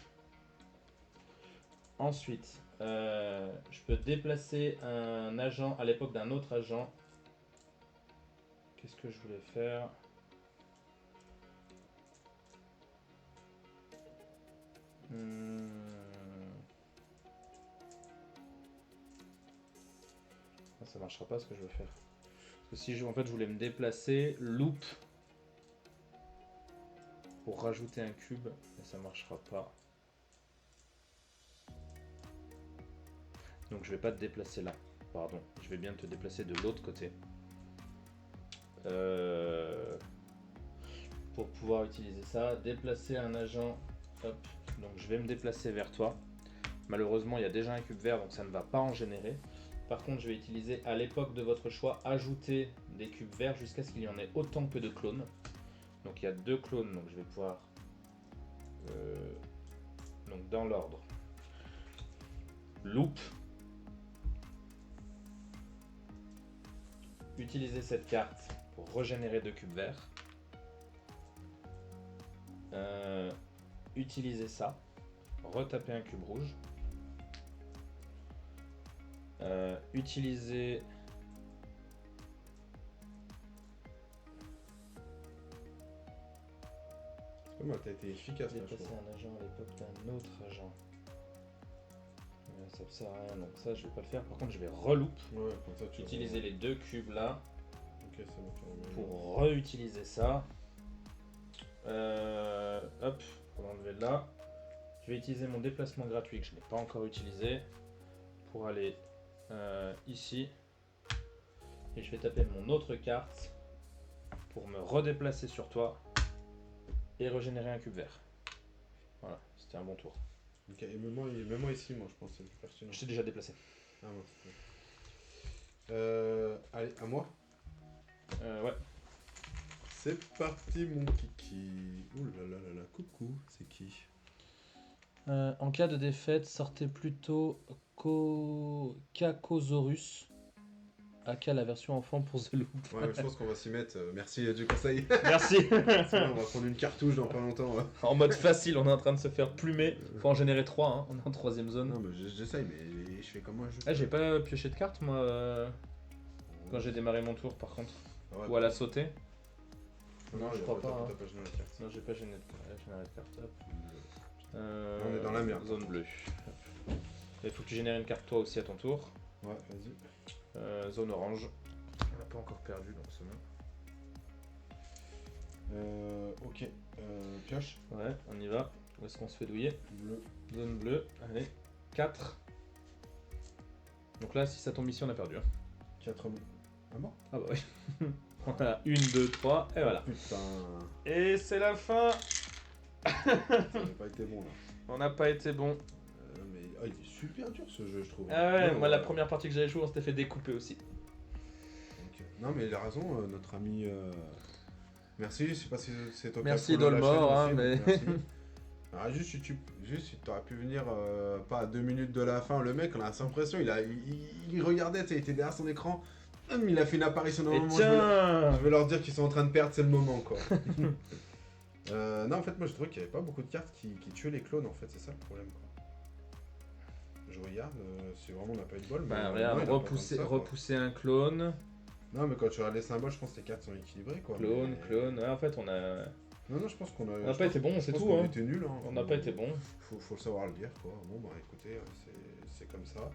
B: Ensuite, je peux déplacer un agent à l'époque d'un autre agent. Qu'est-ce que je voulais faire? Ça marchera pas ce que je veux faire. Parce que si en fait je voulais me déplacer, loop pour rajouter un cube, mais ça marchera pas. Donc je vais pas te déplacer là, pardon. Je vais bien te déplacer de l'autre côté. Pour pouvoir utiliser ça, déplacer un agent, hop. Donc je vais me déplacer vers toi. Malheureusement il y a déjà un cube vert donc ça ne va pas en générer. Par contre je vais utiliser à l'époque de votre choix ajouter des cubes verts jusqu'à ce qu'il y en ait autant que de clones. Donc il y a 2 clones donc je vais pouvoir donc dans l'ordre loop, utiliser cette carte pour régénérer 2 cubes verts, utiliser ça, retaper un cube rouge, utiliser
A: Comment t'as été efficace là, je
B: déplacer
A: trouve.
B: un agent à l'époque d'un autre agent. Ça ne sert à rien donc ça je vais pas le faire. Par contre je vais reloop,
A: Ouais, comme ça tu
B: utiliser les 2 cubes là
A: Ok, c'est bon, tu remets.
B: pour réutiliser ça. Hop, on va enlever là. Je vais utiliser mon déplacement gratuit que je n'ai pas encore utilisé pour aller ici. Et je vais taper mon autre carte pour me redéplacer sur toi et régénérer un cube vert. Voilà, c'était un bon tour.
A: Ok, et même moi ici, moi je pense que c'est plus pertinent.
B: Je t'ai déjà déplacé.
A: Ah mince. Allez, à moi.
B: Ouais.
A: C'est parti mon kiki. Ouh là là là là, coucou, c'est qui?
B: En cas de défaite, sortez plutôt Kakosaurus. Aka la version enfant pour The Loop.
A: Ouais, mais je pense qu'on va s'y mettre. Merci du conseil.
B: Merci.
A: Sinon, on va prendre une cartouche dans pas longtemps.
B: En mode facile, on est en train de se faire plumer. Faut en générer 3, hein. On est en 3ème zone.
A: Non, mais j'essaye, mais je fais comme moi.
B: Ah, j'ai pas pioché de carte moi quand j'ai démarré mon tour par contre.
A: Ah ouais,
B: Ou à la sauter.
A: Non,
B: je crois pas, hein.
A: T'as pas généré de carte.
B: Non, j'ai pas généré de carte. Hop.
A: On est dans la merde.
B: Zone bleue. Il faut que tu génères une carte toi aussi à ton tour.
A: Ouais, vas-y.
B: Zone orange. On n'a pas encore perdu donc c'est bon.
A: Ok. Pioche.
B: Ouais, on y va. Où est-ce qu'on se fait douiller?
A: Bleu.
B: Zone bleue. Allez. 4. Donc là, si ça tombe ici, on a perdu. Hein.
A: 4 hommes. Ah bon?
B: Ah bah oui. On a 1, 2, 3, et voilà.
A: Putain.
B: Et c'est la fin.
A: Ça n'a pas été bon là.
B: On n'a pas été bon.
A: Mais il est super dur ce jeu, je trouve.
B: Ah ouais,
A: Non,
B: moi la première partie que j'avais joué, on s'était fait découper aussi.
A: Ok. Non, mais il a raison, notre ami. Merci, je sais pas si c'est toi
B: Merci
A: qui as follow la
B: Dolmor,
A: chaîne
B: hein,
A: aussi,
B: mais.
A: donc merci. Alors, juste, si t'aurais pu venir pas à 2 minutes de la fin, le mec, on a l'impression, il regardait, tu sais, il était derrière son écran, il a fait une apparition dans le
B: Et
A: moment.
B: tiens
A: Je vais leur dire qu'ils sont en train de perdre, c'est le moment quoi. Non, en fait, moi je trouvais qu'il n'y avait pas beaucoup de cartes qui tuaient les clones, en fait, c'est ça le problème quoi. Je regarde, si vraiment on n'a pas eu de bol.
B: Bah
A: mais
B: regarde,
A: non, il a pas tant que ça, quoi.
B: repousser un clone.
A: Non, mais quand tu regardes les symboles, je pense que les cartes sont équilibrées quoi.
B: Clone,
A: mais-
B: clone. Ouais, en fait, on a.
A: Non, je pense qu'on a.
B: On n'a pas été bon, c'est tout.
A: On
B: Hein.
A: était nuls. Hein.
B: On n'a pas été bon.
A: Faut le savoir le dire quoi. Bon, bah écoutez, c'est comme ça.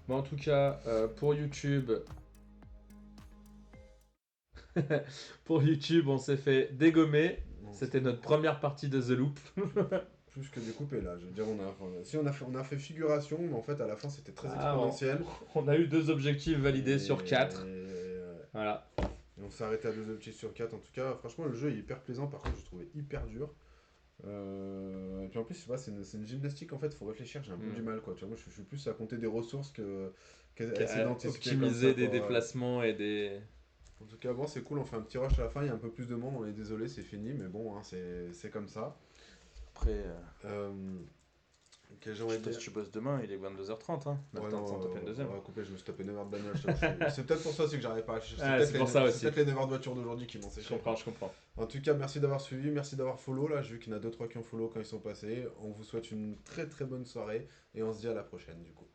B: Bon, en tout cas, pour YouTube. Pour YouTube, on s'est fait dégommer.
A: Non,
B: C'était notre première partie de The Loop.
A: plus que découpé là. Je veux dire, on a fait figuration, mais en fait à la fin c'était très
B: Ah,
A: exponentiel.
B: On a eu 2 objectifs validés sur 4.
A: Et
B: Voilà.
A: on s'est arrêté à 2 objectifs sur 4. En tout cas, franchement, le jeu est hyper plaisant. Par contre, je trouvais hyper dur. Et puis en plus, je sais pas, c'est une gymnastique en fait. Faut réfléchir. J'ai un peu du mal quoi. Tu vois, moi, je suis plus à compter des ressources qu'à essayer d'anticiper comme
B: Optimiser
A: ça,
B: des
A: quoi.
B: déplacements et des.
A: En tout cas, bon, c'est cool. On fait un petit rush à la fin. Il y a un peu plus de monde. On est désolé, c'est fini, mais bon, hein, c'est comme ça.
B: Après.
A: Quel genre de dire.
B: Tu bosses demain, il est 22h30. Hein. On a
A: Ouais,
B: le temps de
A: non,
B: s'en taper une deuxième.
A: on va couper, je me suis tapé 9 heures de bagnole. C'est peut-être pour ça aussi que j'arrive pas à chercher.
B: Ah, c'est pour ça aussi.
A: C'est peut-être les 9 heures de voiture d'aujourd'hui qui m'ont séché.
B: Je comprends.
A: En tout cas, merci d'avoir suivi, merci d'avoir follow. Là, j'ai vu qu'il y en a 2-3 qui ont follow quand ils sont passés. On vous souhaite une très très bonne soirée et on se dit à la prochaine du coup.